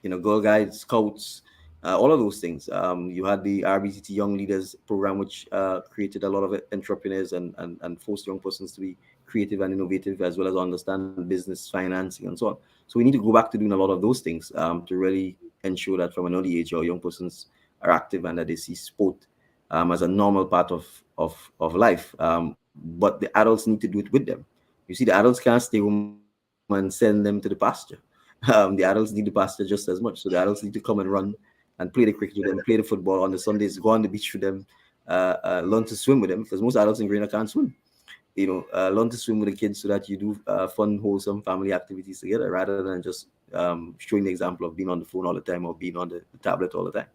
Girl Guides, Scouts, all of those things. You had the RBCT Young Leaders program, which created a lot of entrepreneurs and forced young persons to be creative and innovative, as well as understand business, financing, and so on. So we need to go back to doing a lot of those things to really ensure that from an early age our young persons are active and that they see sport as a normal part of life. But the adults need to do it with them. You see, the adults can't stay home and send them to the pasture. The adults need the pasture just as much. So the adults need to come and run and play the cricket with them, play the football on the Sundays, go on the beach with them, learn to swim with them, because most adults in Grenada can't swim. Learn to swim with the kids so that you do fun, wholesome family activities together, rather than just showing the example of being on the phone all the time or being on the tablet all the time.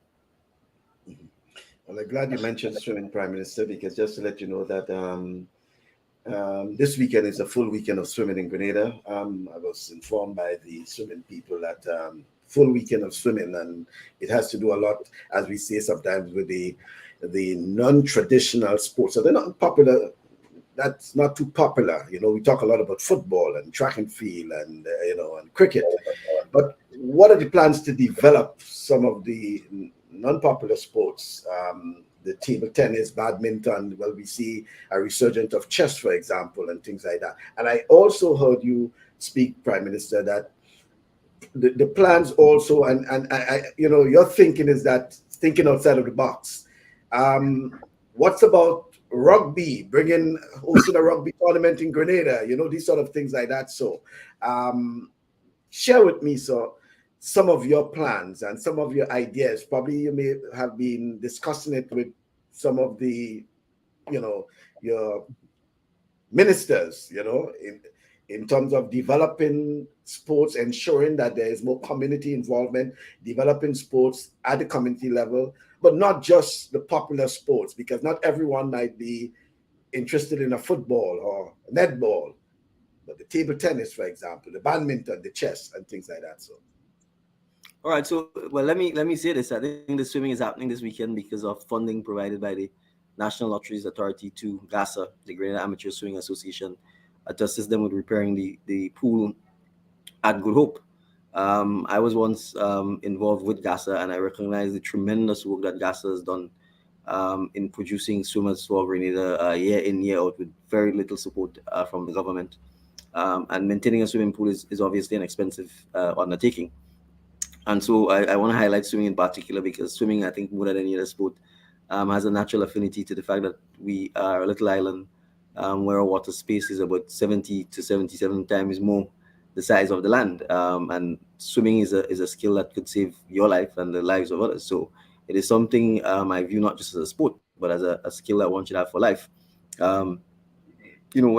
Well, I'm glad you mentioned swimming, Prime Minister, because just to let you know that this weekend is a full weekend of swimming in Grenada. I was informed by the swimming people that full weekend of swimming, and it has to do a lot, as we say sometimes, with the non-traditional sports. So they're not popular. That's not too popular. We talk a lot about football and track and field and and cricket. But what are the plans to develop some of the non-popular sports? The table tennis, badminton. Well, we see a resurgence of chess, for example, and things like that. And I also heard you speak, Prime Minister, that the plans also, and I your thinking is that thinking outside of the box. What's about rugby, hosting a rugby tournament in Grenada, these sort of things like that. So share with me, some of your plans and some of your ideas. Probably you may have been discussing it with some of the, your ministers, in terms of developing sports, ensuring that there is more community involvement, developing sports at the community level, but not just the popular sports, because not everyone might be interested in a football or netball, but the table tennis, for example, the badminton, the chess, and things like that. So, all right. So, well, let me say this. I think the swimming is happening this weekend because of funding provided by the National Lotteries Authority to GASA, the Grenada Amateur Swimming Association, to assist them with repairing the pool at Good Hope. I was once involved with GASA, and I recognize the tremendous work that GASA has done in producing swimmers for Grenada year in, year out, with very little support from the government. And maintaining a swimming pool is obviously an expensive undertaking. And so I want to highlight swimming in particular, because swimming, I think, more than any other sport, has a natural affinity to the fact that we are a little island where our water space is about 70 to 77 times more the size of the land. And swimming is a skill that could save your life and the lives of others. So it is something I view not just as a sport, but as a skill that one should have for life. When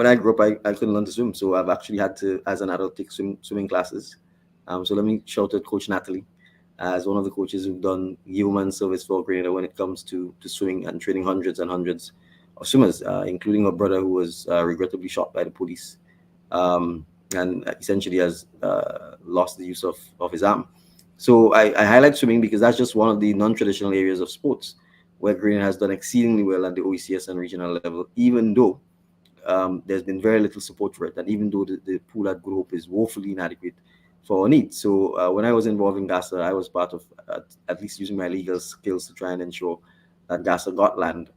I grew up, I couldn't learn to swim. So I've actually had to, as an adult, take swimming classes. So let me shout out Coach Natalie as one of the coaches who've done yeoman service for Grenada when it comes to swimming and training hundreds and hundreds of swimmers, including her brother, who was regrettably shot by the police and essentially has lost the use of his arm. So I highlight swimming because that's just one of the non-traditional areas of sports where Grenada has done exceedingly well at the OECS and regional level, even though there's been very little support for it, and even though the pool at Good Hope is woefully inadequate for our needs. So when I was involved in GASA, I was part of at least using my legal skills to try and ensure that GASA got land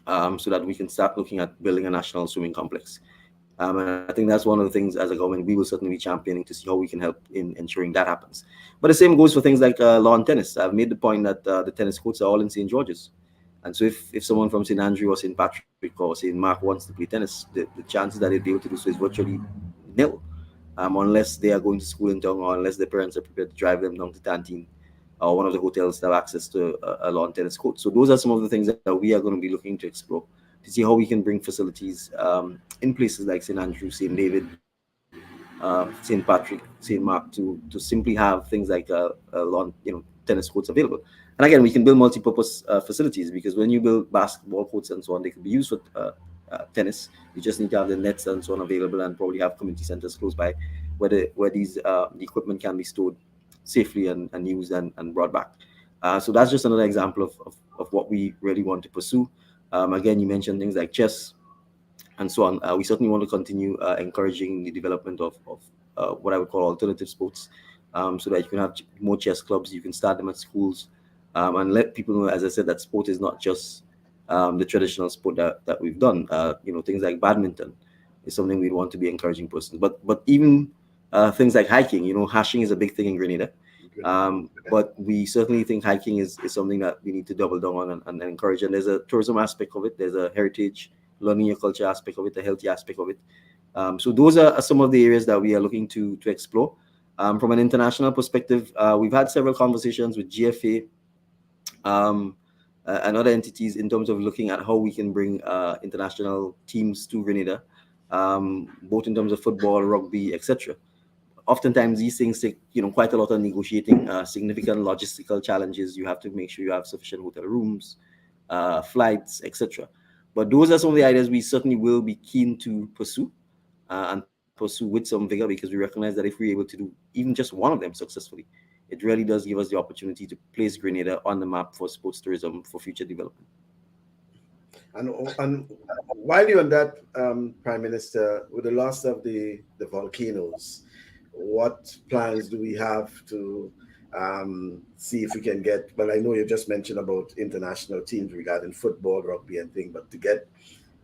so that we can start looking at building a national swimming complex. And I think that's one of the things as a government we will certainly be championing to see how we can help in ensuring that happens. But the same goes for things like lawn tennis. I've made the point that the tennis courts are all in St. George's. And so if someone from St. Andrew or St. Patrick or St. Mark wants to play tennis, the chances that they'll be able to do so is virtually nil, unless they are going to school in town or unless their parents are prepared to drive them down to Tantine or one of the hotels that have access to a lawn tennis court. So those are some of the things that we are going to be looking to explore to see how we can bring facilities in places like St. Andrew, St. David, St. Patrick, St. Mark to simply have things like a lawn, tennis courts available. And again, we can build multi-purpose facilities because when you build basketball courts and so on, they can be used for tennis. You just need to have the nets and so on available and probably have community centers close by where these the equipment can be stored safely and used and brought back. So that's just another example of what we really want to pursue. Again, you mentioned things like chess and so on. We certainly want to continue encouraging the development of what I would call alternative sports, so that you can have more chess clubs. You can start them at schools and let people know, as I said, that sport is not just the traditional sport that we've done. Things like badminton is something we'd want to be encouraging persons. But even things like hiking, hashing is a big thing in Grenada. But we certainly think hiking is something that we need to double down on and encourage. And there's a tourism aspect of it. There's a heritage, learning your culture aspect of it, the healthy aspect of it. So those are some of the areas that we are looking to explore. From an international perspective, we've had several conversations with GFA and other entities in terms of looking at how we can bring international teams to Grenada, both in terms of football, rugby, etc. Oftentimes these things take quite a lot of negotiating, significant logistical challenges. You have to make sure you have sufficient hotel rooms, flights, etc. But those are some of the ideas we certainly will be keen to pursue and pursue with some vigor, because we recognize that if we're able to do even just one of them successfully, it really does give us the opportunity to place Grenada on the map for sports tourism for future development. And while you're on that, Prime Minister, with the loss of the volcanoes, what plans do we have to see if we can get, well, I know you just mentioned about international teams regarding football, rugby and things, but to get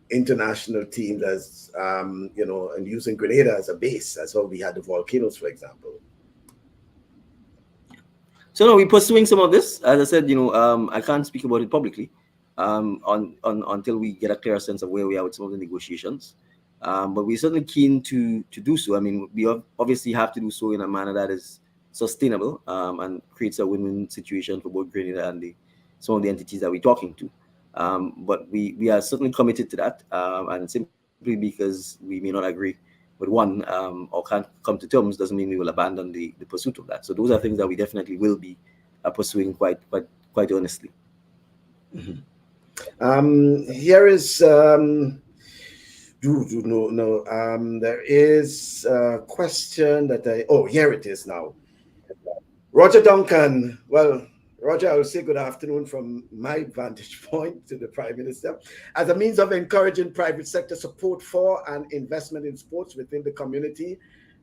international teams as, and using Grenada as a base, as how we had the volcanoes, for example. So no, we're pursuing some of this. As I said, I can't speak about it publicly until we get a clearer sense of where we are with some of the negotiations. But we're certainly keen to do so. I mean, we obviously have to do so in a manner that is sustainable and creates a win-win situation for both Grenada and some of the entities that we're talking to. But we are certainly committed to that, and simply because we may not agree with one or can't come to terms doesn't mean we will abandon the pursuit of that. So those are things that we definitely will be pursuing quite earnestly. Mm-hmm. Here is there is a question that here it is now. Roger Duncan. Well, Roger, I will say good afternoon from my vantage point to the Prime Minister. As a means of encouraging private sector support for and investment in sports within the community,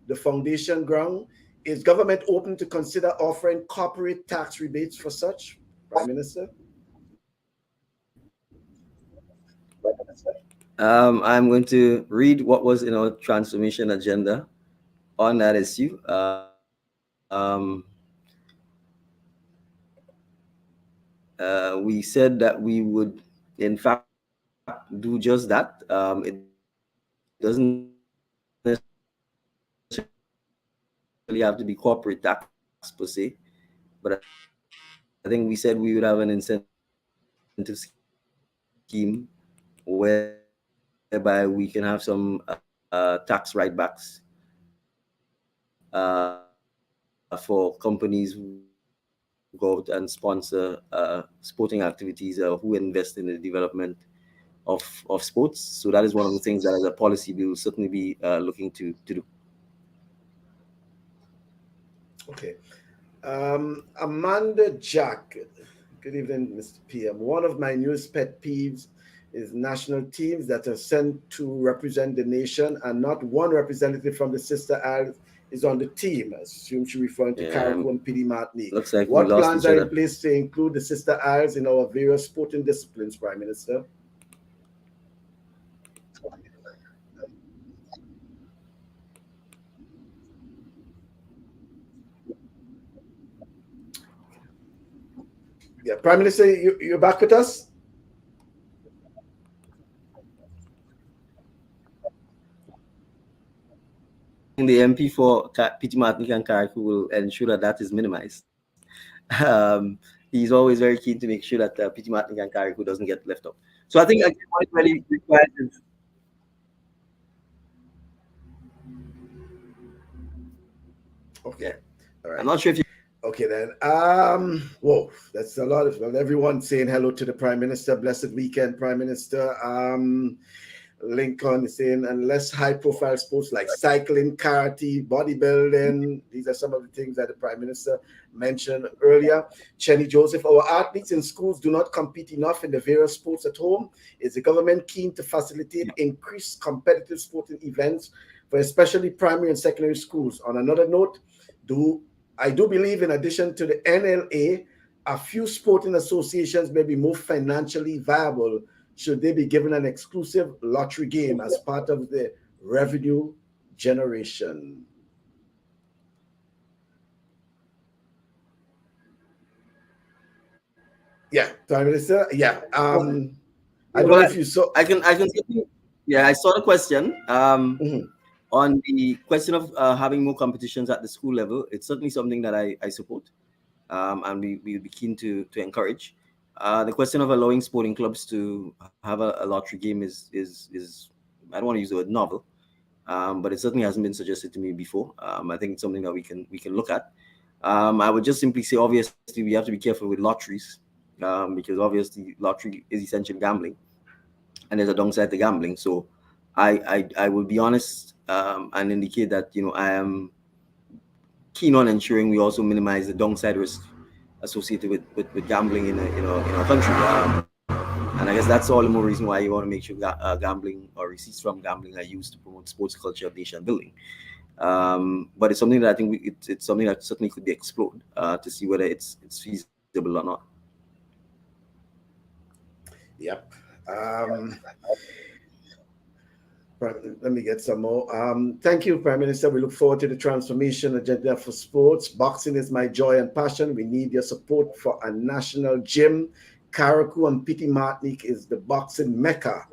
the foundation ground, is government open to consider offering corporate tax rebates for such, Prime Minister? I'm going to read what was in our transformation agenda on that issue. We said that we would, in fact, do just that. It doesn't necessarily have to be corporate tax per se, but I think we said we would have an incentive scheme whereby we can have some tax write-backs for companies who go out and sponsor sporting activities who invest in the development of sports. So that is one of the things that as a policy we will certainly be looking to do. Okay. Amanda Jack, good evening, Mr. PM. One of my newest pet peeves is national teams that are sent to represent the nation and not one representative from the sister isles is on the team. I assume she's referring to Carriacou and PD Martinique. Looks like what plans are in place to include the sister isles in our various sporting disciplines, Prime Minister? Yeah, Prime Minister, you're back with us? The MP for PT Martinique and Carrick will ensure that that is minimized. He's always very keen to make sure that PT Martinique and Carrick doesn't get left out. So I think what it really requires is Okay. All right. I'm not sure if you Okay then. Whoa, that's a lot of well, everyone saying hello to the Prime Minister. Blessed weekend, Prime Minister. Lincoln is saying, unless high-profile sports like cycling, karate, bodybuilding, these are some of the things that the Prime Minister mentioned earlier. Chenny Joseph, our athletes in schools do not compete enough in the various sports at home. Is the government keen to facilitate increased competitive sporting events for especially primary and secondary schools? On another note, I do believe, in addition to the NLA, a few sporting associations may be more financially viable should they be given an exclusive lottery game as part of the revenue generation. Yeah, Prime Minister. Yeah. I don't know if you saw. I can yeah, I saw the question. On the question of having more competitions at the school level, it's certainly something that I support, and we'll be keen to encourage. The question of allowing sporting clubs to have a lottery game is I don't want to use the word novel, but it certainly hasn't been suggested to me before. I think it's something that we can look at. I would just simply say, obviously, we have to be careful with lotteries, because obviously lottery is essentially gambling, and there's a downside to gambling. So I will be honest, and indicate that I am keen on ensuring we also minimize the downside risk associated with gambling in our country. And I guess that's all the more reason why you want to make sure gambling or receipts from gambling are used to promote sports culture of nation building. But it's something that I think it's something that certainly could be explored to see whether it's feasible or not. Yep. Let me get some more. Thank you, Prime Minister. We look forward to the transformation agenda for sports. Boxing is my joy and passion. We need your support for a national gym. Karakou and Piti Martinique is the boxing mecca.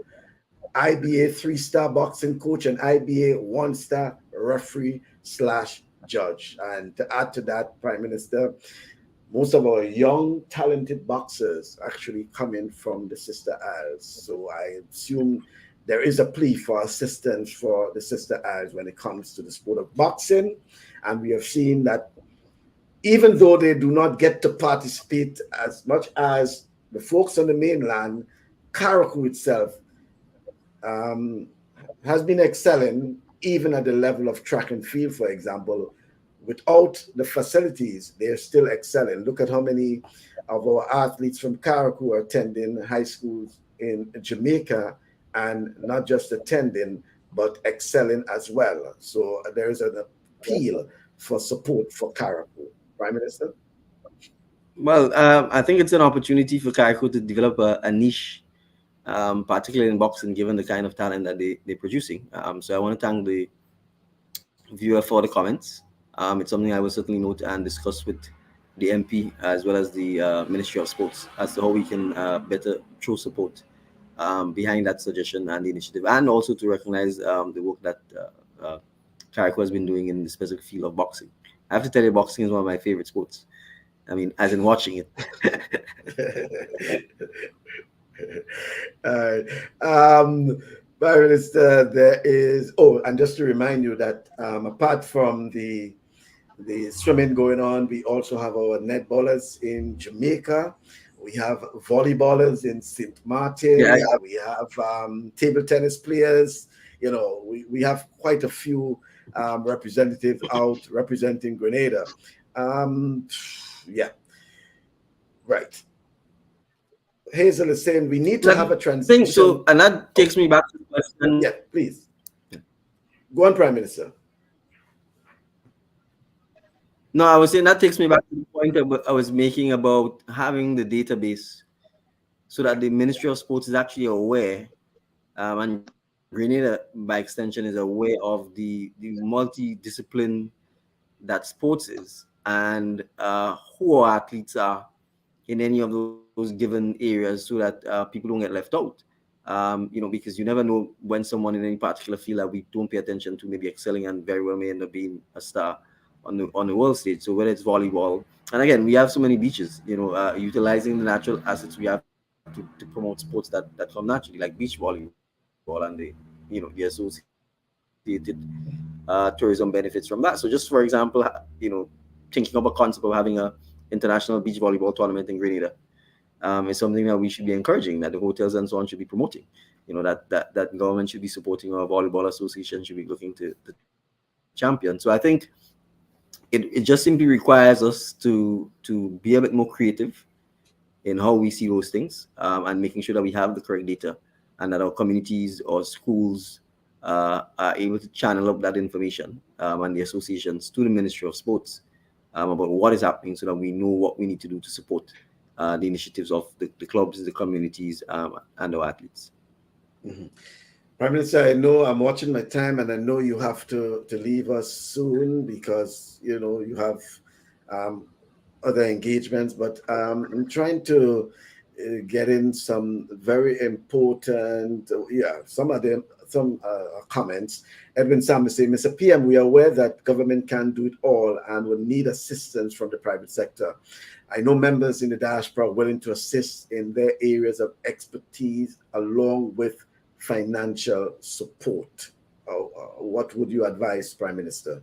IBA 3-star boxing coach and IBA 1-star referee/judge. And to add to that, Prime Minister, most of our young, talented boxers actually come in from the Sister Isles. So I assume there is a plea for assistance for the Sister Isles when it comes to the sport of boxing. And we have seen that even though they do not get to participate as much as the folks on the mainland, Karakou itself has been excelling, even at the level of track and field, for example. Without the facilities, they're still excelling. Look at how many of our athletes from Karakou are attending high schools in Jamaica, and not just attending, but excelling as well. So there is an appeal for support for Karakou. Prime Minister? Well, I think it's an opportunity for Karakou to develop a niche, particularly in boxing, given the kind of talent that they're producing. So I want to thank the viewer for the comments. It's something I will certainly note and discuss with the MP as well as the Ministry of Sports as to how we can better show support behind that suggestion and the initiative, and also to recognize the work that Karakou has been doing in the specific field of boxing. I have to tell you, boxing is one of my favorite sports. I mean, as in watching it. Prime Minister, there is, and just to remind you that apart from the swimming going on, we also have our netballers in Jamaica. We have volleyballers in St. Martin. Yeah. We have table tennis players. We have quite a few representatives out representing Grenada. Yeah, right. Hazel is saying we need to have a transition. So, and that takes me back to the question. Yeah, please. Go on, Prime Minister. No, I was saying that takes me back to the point I was making about having the database so that the Ministry of Sports is actually aware, and Grenada, by extension, is aware of the multi-discipline that sports is, and who our athletes are, in any of those given areas so that people don't get left out. Because you never know when someone in any particular field that we don't pay attention to may be excelling and very well may end up being a star on the world stage. So whether it's volleyball, and again, we have so many beaches, utilizing the natural assets we have to promote sports that come naturally, like beach volleyball and the associated tourism benefits from that. So just for example, thinking of a concept of having a international beach volleyball tournament in Grenada is something that we should be encouraging, that the hotels and so on should be promoting. That government should be supporting, our volleyball association should be looking to champion. So I think it just simply requires us to be a bit more creative in how we see those things, and making sure that we have the correct data and that our communities or schools are able to channel up that information, and the associations to the Ministry of Sports, about what is happening so that we know what we need to do to support the initiatives of the clubs, the communities, and our athletes. Mm-hmm. Prime Minister, I know I'm watching my time, and I know you have to leave us soon because you have other engagements. But I'm trying to get in some very important, some comments. Edwin Sam is saying, Mr. PM, we are aware that government can't do it all and will need assistance from the private sector. I know members in the diaspora are willing to assist in their areas of expertise along with financial support. What would you advise, Prime Minister?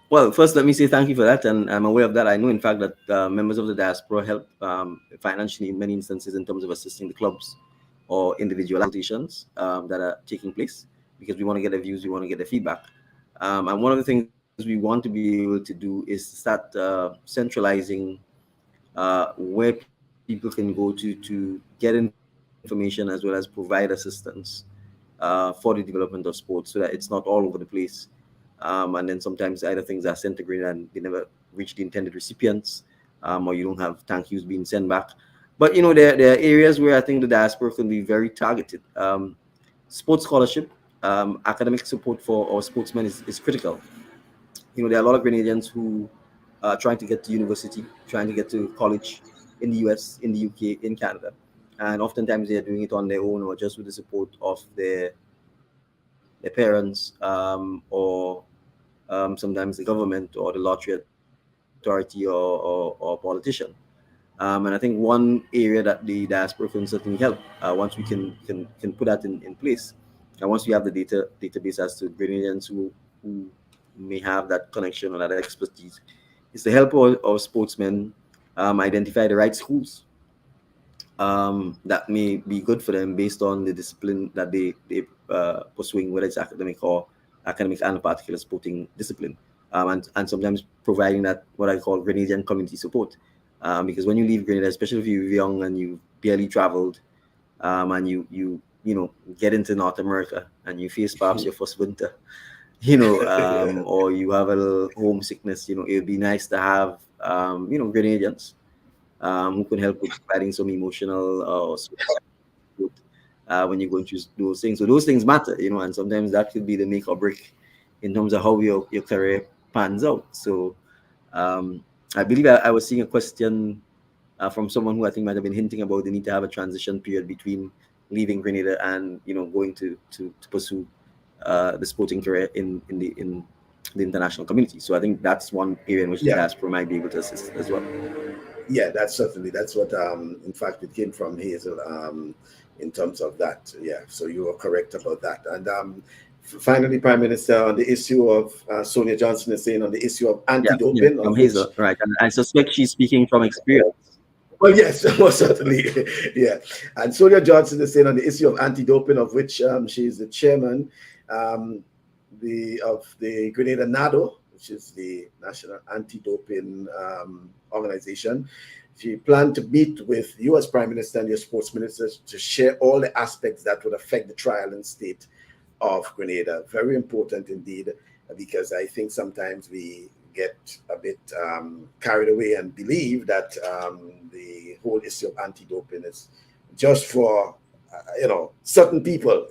Well, first, let me say thank you for that, and I'm aware of that. I know, in fact, that members of the diaspora help financially in many instances in terms of assisting the clubs or individual associations that are taking place, because we want to get their views, we want to get their feedback. And one of the things we want to be able to do is start centralizing where people can go to get information as well as provide assistance for the development of sports, so that it's not all over the place. And then sometimes either things are sent to Grenada and they never reach the intended recipients, or you don't have thank yous being sent back. But there are areas where I think the diaspora can be very targeted. Sports scholarship, academic support for our sportsmen is critical. There are a lot of Grenadians who are trying to get to university, trying to get to college in the US, in the UK, in Canada. And oftentimes they're doing it on their own or just with the support of their parents, or sometimes the government or the lottery authority or politician. And I think one area that the diaspora can certainly help, once we can put that in place, and once we have the database as to Grenadians who may have that connection or that expertise, is to help our sportsmen identify the right schools that may be good for them based on the discipline that they pursuing, whether it's academic or academic and a particular sporting discipline, and sometimes providing that what I call Grenadian community support, because when you leave Grenada, especially if you're young and you barely traveled, and you get into North America and you face perhaps your first winter, or you have a little homesickness, it would be nice to have Grenadians who can help with providing some emotional support when you're going through those things. So those things matter, and sometimes that could be the make or break in terms of how your career pans out. So I believe I was seeing a question from someone who I think might have been hinting about the need to have a transition period between leaving Grenada and going to pursue the sporting career in the international community. So I think that's one area in which the diaspora might be able to assist as well. Yeah, that's what in fact it came from Hazel in terms of that. Yeah, so you are correct about that. And finally, Prime Minister, on the issue of Sonia Johnson is saying on the issue of anti-doping. From Hazel, right? And I suspect she's speaking from experience. Well, yes, most certainly. Yeah. And Sonia Johnson is saying on the issue of anti-doping, of which she is the chairman of the Grenada NADO, which is the National Anti-Doping Organization. She planned to meet with you as Prime Minister and your sports ministers to share all the aspects that would affect the trial and state of Grenada. Very important indeed, because I think sometimes we get a bit carried away and believe that the whole issue of anti-doping is just for certain people,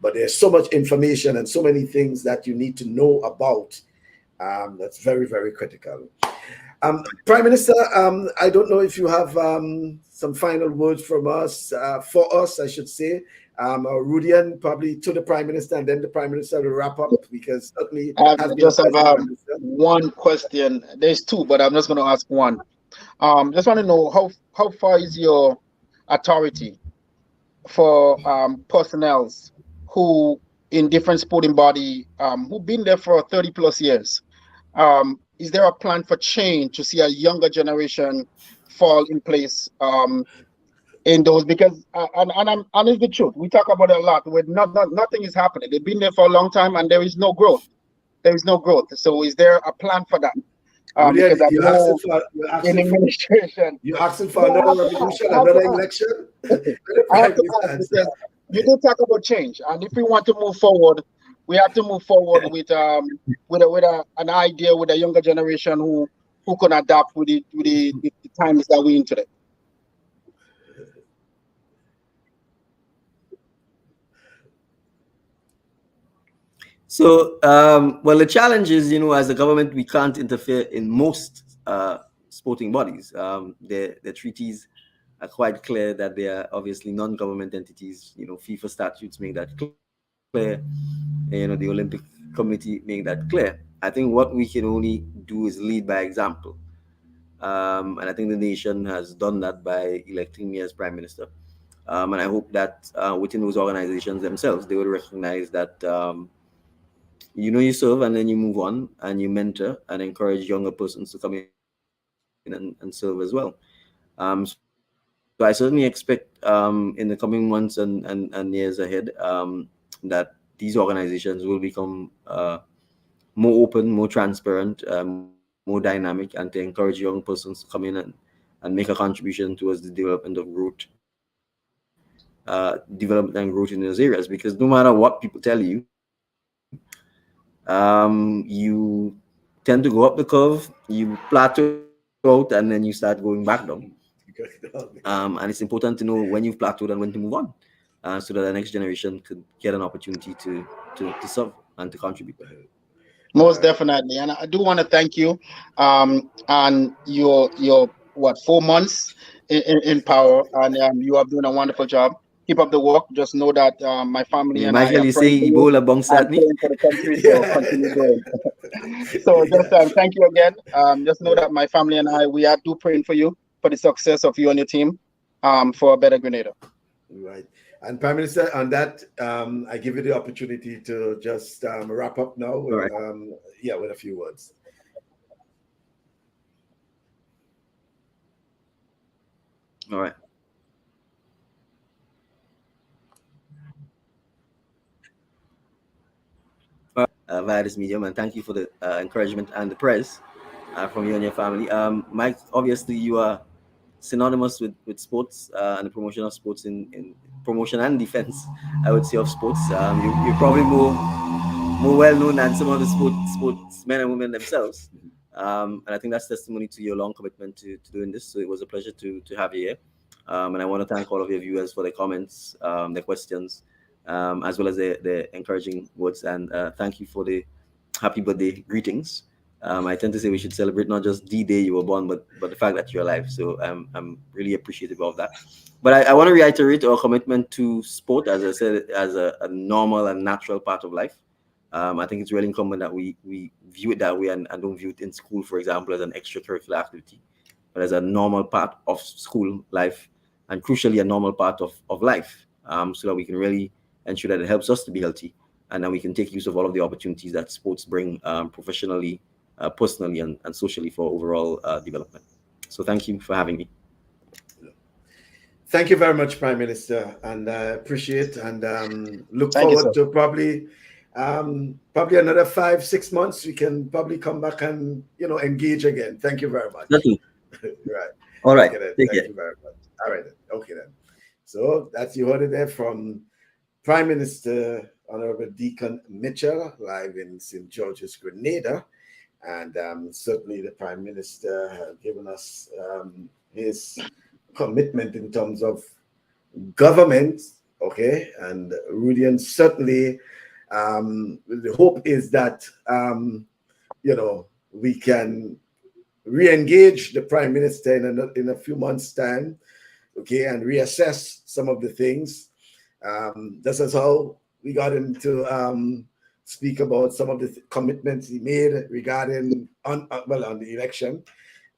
but there's so much information and so many things that you need to know about. That's very, very critical. Prime Minister, I don't know if you have some final words from us, for us, I should say. Rudian, probably to the Prime Minister, and then the Prime Minister will wrap up, because certainly I has been just have Prime Minister. one question. There's two, but I'm just going to ask one. Just want to know how far is your authority for personnels who in different sporting body who've been there for 30 plus years? Is there a plan for change to see a younger generation fall in place in those? Because and it's the truth. We talk about it a lot. Where nothing is happening. They've been there for a long time and there is no growth. There is no growth. So is there a plan for that? Because I know in administration, you're asking for another revolution, another election. I have to ask, because you do talk about change, and if we want to move forward, we have to move forward with an idea with a younger generation who can adapt with the times that we're in today. So, well, the challenge is, as a government, we can't interfere in most sporting bodies. The treaties are quite clear that they are obviously non-government entities. FIFA statutes make that clear. The Olympic Committee make that clear. I think what we can only do is lead by example. And I think the nation has done that by electing me as Prime Minister. And I hope that within those organizations themselves, they will recognize that you serve and then you move on and you mentor and encourage younger persons to come in and serve as well. So I certainly expect in the coming months and years ahead that these organizations will become more open, more transparent, more dynamic, and to encourage young persons to come in and make a contribution towards the development of growth, development and growth in those areas. Because no matter what people tell you, you tend to go up the curve, you plateau out, and then you start going back down. And it's important to know when you've plateaued and when to move on, so that the next generation could get an opportunity to serve and to contribute. Most definitely, and I do want to thank you, and your 4 months in power, and you are doing a wonderful job. Keep up the work. Just know that my family and I are praying for you. I'm praying for the country, so continue doing. So just thank you again. Just know that my family and I, we are praying for you, for the success of you and your team, for a better Grenada. Right. And Prime Minister, on that, I give you the opportunity to just wrap up now with, with a few words. All right. Via this medium, and thank you for the encouragement and the praise from you and your family. Mike, obviously you are synonymous with sports and the promotion of sports in promotion and defense, I would say, of sports. You're probably more well known than some of the sports men and women themselves. And I think that's testimony to your long commitment to doing this. So it was a pleasure to have you here. And I want to thank all of your viewers for their comments, their questions, as well as the encouraging words. And thank you for the happy birthday greetings. I tend to say we should celebrate not just the day you were born, but the fact that you're alive. So I'm really appreciative of that. But I want to reiterate our commitment to sport, as I said, as a normal and natural part of life. I think it's really incumbent that we view it that way and don't view it in school, for example, as an extracurricular activity, but as a normal part of school life, and crucially a normal part of life, so that we can really ensure that it helps us to be healthy, and then we can take use of all of the opportunities that sports bring professionally, personally, and socially for overall development. So thank you for having me. Thank you very much, Prime Minister, and I appreciate and look forward to probably another 5-6 months. We can probably come back and engage again. Thank you very much. Right. All right. Okay, thank you very much. All right. Okay then. So that's, you heard it there from Prime Minister Honorable Dickon Mitchell, live in St. George's, Grenada. And certainly the Prime Minister has given us his commitment in terms of government, okay, and Rudian certainly, the hope is that, we can re-engage the Prime Minister in a few months' time, okay, and reassess some of the things. This is how we got him to speak about some of the commitments he made regarding on the election.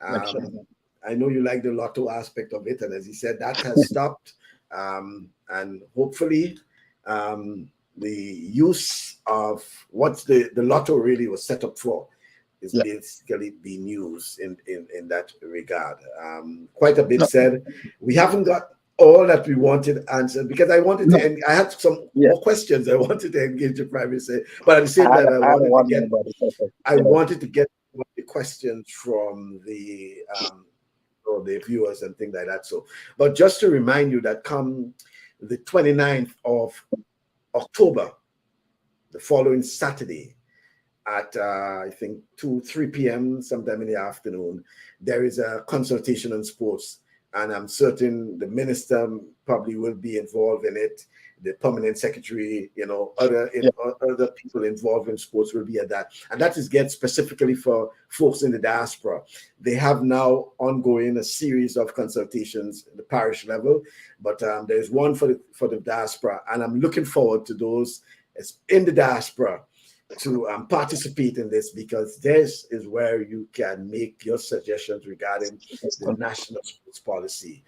I know you like the lotto aspect of it, and as he said, that has stopped. And hopefully, the use of what the lotto really was set up for is basically being used in that regard. Quite a bit said. We haven't got all that we wanted answered because I wanted to, and I had some more questions I wanted to engage the Prime Minister, but at the same time, I wanted to get the questions from the viewers and things like that. So, but just to remind you that come the 29th of October, the following Saturday, at I think 3 p.m. sometime in the afternoon, there is a consultation on sports, and I'm certain the minister probably will be involved in it. The permanent secretary, other people involved in sports will be at that, and that is geared specifically for folks in the diaspora. They have now ongoing a series of consultations at the parish level, but there's one for the diaspora, and I'm looking forward to those in the diaspora to participate in this, because this is where you can make your suggestions regarding the national sports policy,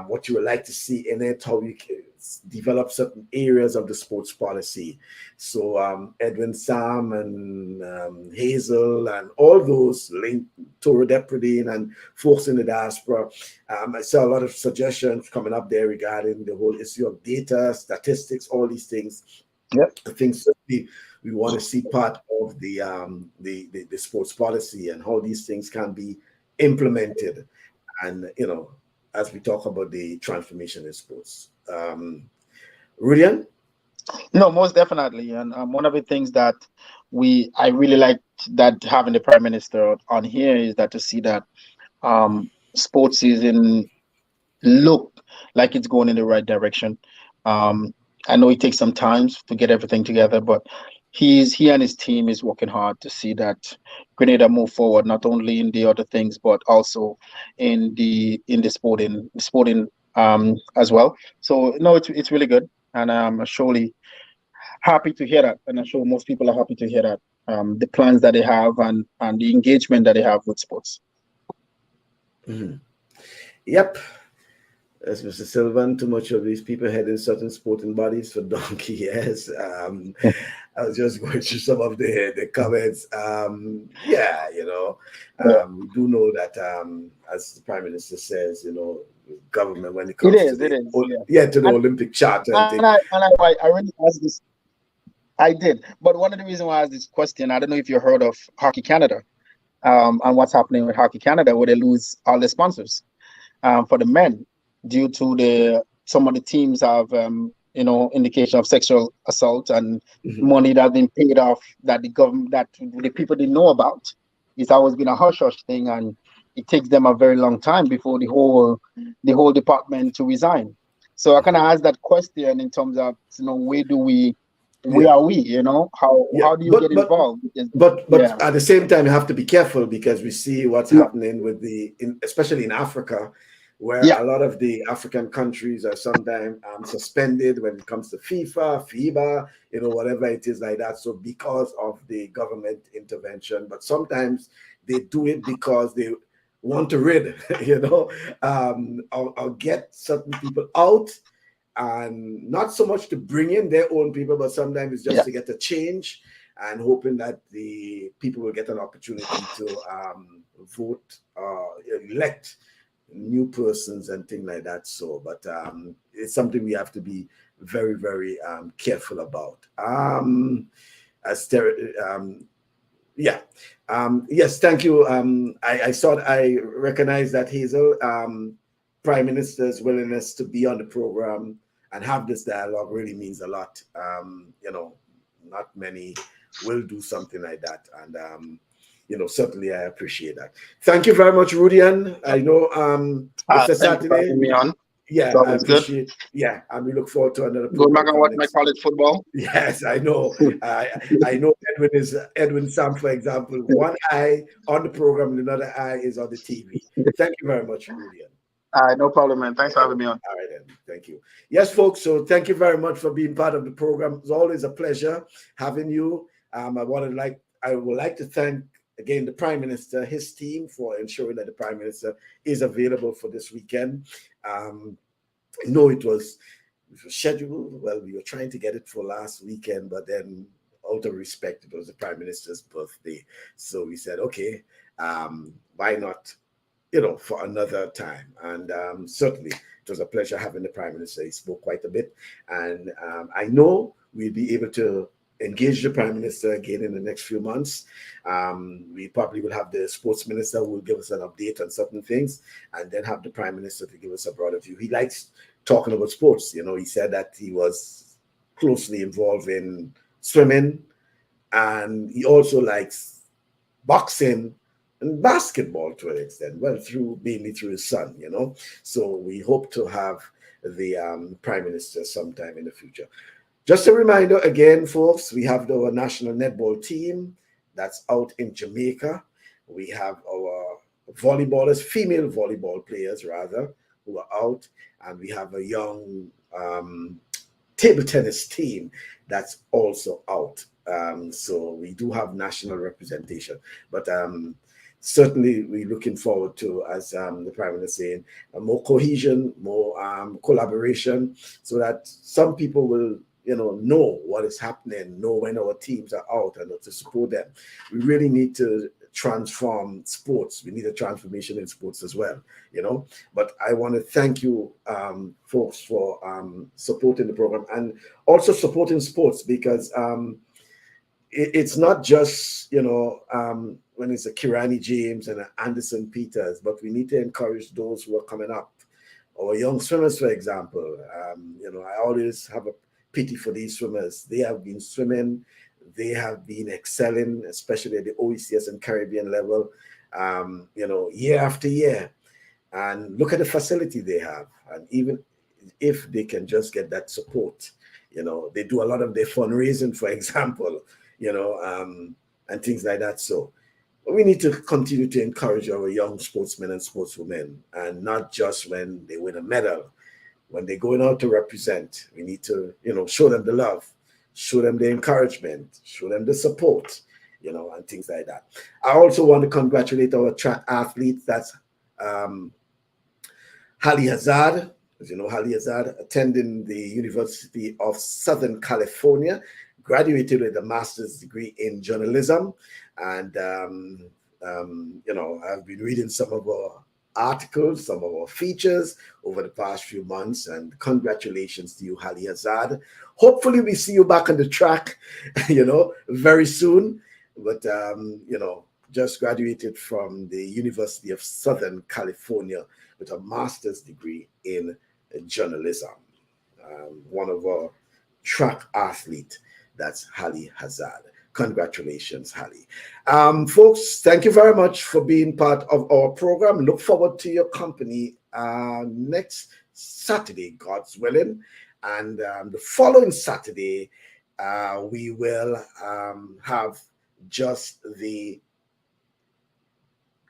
what you would like to see in it, how you can develop certain areas of the sports policy. So Edwin Sam and Hazel and all those linked Toro Depredine and folks in the diaspora, I saw a lot of suggestions coming up there regarding the whole issue of data, statistics, all these things. I think certainly we want to see part of the sports policy and how these things can be implemented, and as we talk about the transformation in sports. Rudian? No, most definitely, and one of the things that I really like that having the Prime Minister on here is that to see that sports season look like it's going in the right direction. I know it takes some time to get everything together, but he and his team is working hard to see that Grenada move forward, not only in the other things, but also in the sporting as well. So no, it's really good, and I'm surely happy to hear that, and I'm sure most people are happy to hear that, the plans that they have and the engagement that they have with sports. Mm-hmm. Yep. As Mr. Sylvan, too much of these people head in certain sporting bodies for donkey years. I was just going through some of the comments. We do know that, as the Prime Minister says, government, when it comes to the Olympic Charter. I really asked this. I did, but one of the reasons why I asked this question, I don't know if you heard of Hockey Canada, and what's happening with Hockey Canada, where they lose all their sponsors for the men, due to some of the teams have indication of sexual assault and money that's been paid off that the government, that the people didn't know about. It's always been a hush-hush thing, and it takes them a very long time before the whole department to resign. So I kind of asked that question in terms of where are we? How do you get involved? But at the same time, you have to be careful, because we see what's happening with especially in Africa, where a lot of the African countries are sometimes suspended when it comes to FIFA, FIBA, whatever it is like that. So because of the government intervention, but sometimes they do it because they want to rid, or get certain people out, and not so much to bring in their own people, but sometimes it's just to get a change, and hoping that the people will get an opportunity to vote or elect new persons and things like that. So, but it's something we have to be very, very careful about. Yes, thank you. I recognize that Hazel, Prime Minister's willingness to be on the program and have this dialogue really means a lot. Not many will do something like that, and certainly I appreciate that. Thank you very much, Rudian. I know Mr. Saturday. Yeah, That I was good. appreciate. Yeah, and we look forward to another Go back program and from watch my next. college football. Yes, I know. I know Edwin Sam, for example. One eye on the program, and another eye is on the TV. Thank you very much, Julian. All right, no problem, man. Thanks for having me on. All right, then. Thank you. Yes, folks. So thank you very much for being part of the program. It's always a pleasure having you. I would like to thank again the Prime Minister, his team, for ensuring that the Prime Minister is available for this weekend. I know it was scheduled. Well, we were trying to get it for last weekend, but then out of respect, it was the Prime Minister's birthday. So we said, okay, why not, for another time? And certainly it was a pleasure having the Prime Minister. He spoke quite a bit. And I know we'll be able to engage the Prime Minister again in the next few months. We probably will have the Sports Minister who will give us an update on certain things, and then have the Prime Minister to give us a broader view. He likes talking about sports. He said that he was closely involved in swimming, and he also likes boxing and basketball to an extent, well, mainly through his son, So we hope to have the Prime Minister sometime in the future. Just a reminder again, folks, we have our national netball team that's out in Jamaica. We have our volleyballers, female volleyball players rather, who are out, and we have a young table tennis team that's also out. So we do have national representation, but certainly we're looking forward to, as the Prime Minister saying, more cohesion, more collaboration, so that some people will know what is happening, know when our teams are out, and to support them. We really need to transform sports. We need a transformation in sports as well, But I want to thank you, folks, for supporting the program and also supporting sports, because it's not just, when it's a Kirani James and an Anderson Peters, but we need to encourage those who are coming up. Our young swimmers, for example, I always have a pity for these swimmers. They have been swimming, they have been excelling, especially at the OECS and Caribbean level, year after year. And look at the facility they have. And even if they can just get that support, they do a lot of their fundraising, for example, and things like that. So we need to continue to encourage our young sportsmen and sportswomen, and not just when they win a medal. When they're going out to represent, we need to, show them the love, show them the encouragement, show them the support, and things like that. I also want to congratulate our track athlete, that's Hali Hazard. As you know, Hali Hazard, attending the University of Southern California, graduated with a master's degree in journalism. And, I've been reading some of our articles, some of our features over the past few months, and congratulations to you, Hali Hazard. Hopefully we see you back on the track, very soon. But, just graduated from the University of Southern California with a master's degree in journalism. One of our track athletes, that's Hali Hazard. Congratulations, Hali. Folks, thank you very much for being part of our program. Look forward to your company next Saturday, God's willing. And the following Saturday, we will have just the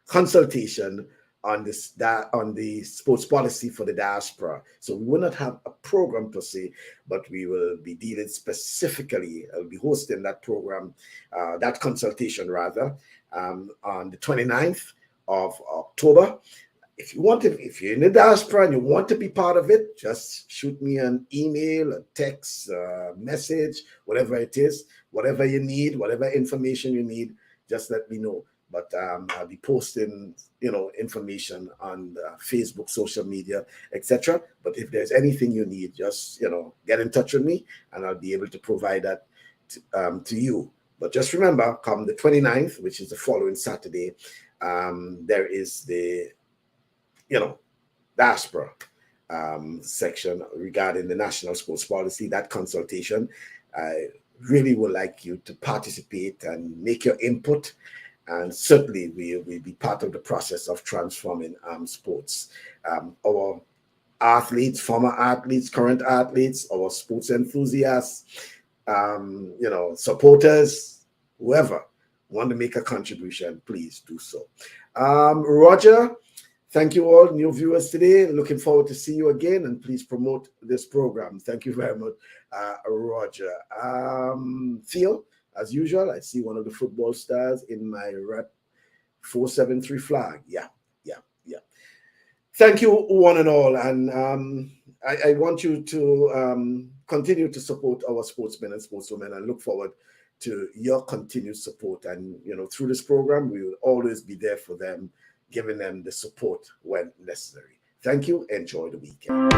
consultation on the sports policy for the diaspora. So we will not have a program per se, but we will be dealing specifically. I'll be hosting that program, that consultation rather, on the 29th of October. If you're in the diaspora and you want to be part of it, just shoot me an email, a text, a message, whatever it is, whatever you need, whatever information you need, just let me know. But I'll be posting, information on Facebook, social media, etc. But if there's anything you need, just, get in touch with me, and I'll be able to provide that to you. But just remember, come the 29th, which is the following Saturday, there is the, diaspora section regarding the national sports policy, that consultation. I really would like you to participate and make your input. And certainly we will be part of the process of transforming sports. Our athletes, former athletes, current athletes, our sports enthusiasts, supporters, whoever want to make a contribution, please do so. Roger, thank you all, new viewers today. Looking forward to see you again, and please promote this program. Thank you very much, Roger. Theo, as usual, I see one of the football stars in my Rep 473 flag. Yeah. Thank you, one and all, and I want you to continue to support our sportsmen and sportswomen, and look forward to your continued support. And through this program, we will always be there for them, giving them the support when necessary. Thank you. Enjoy the weekend.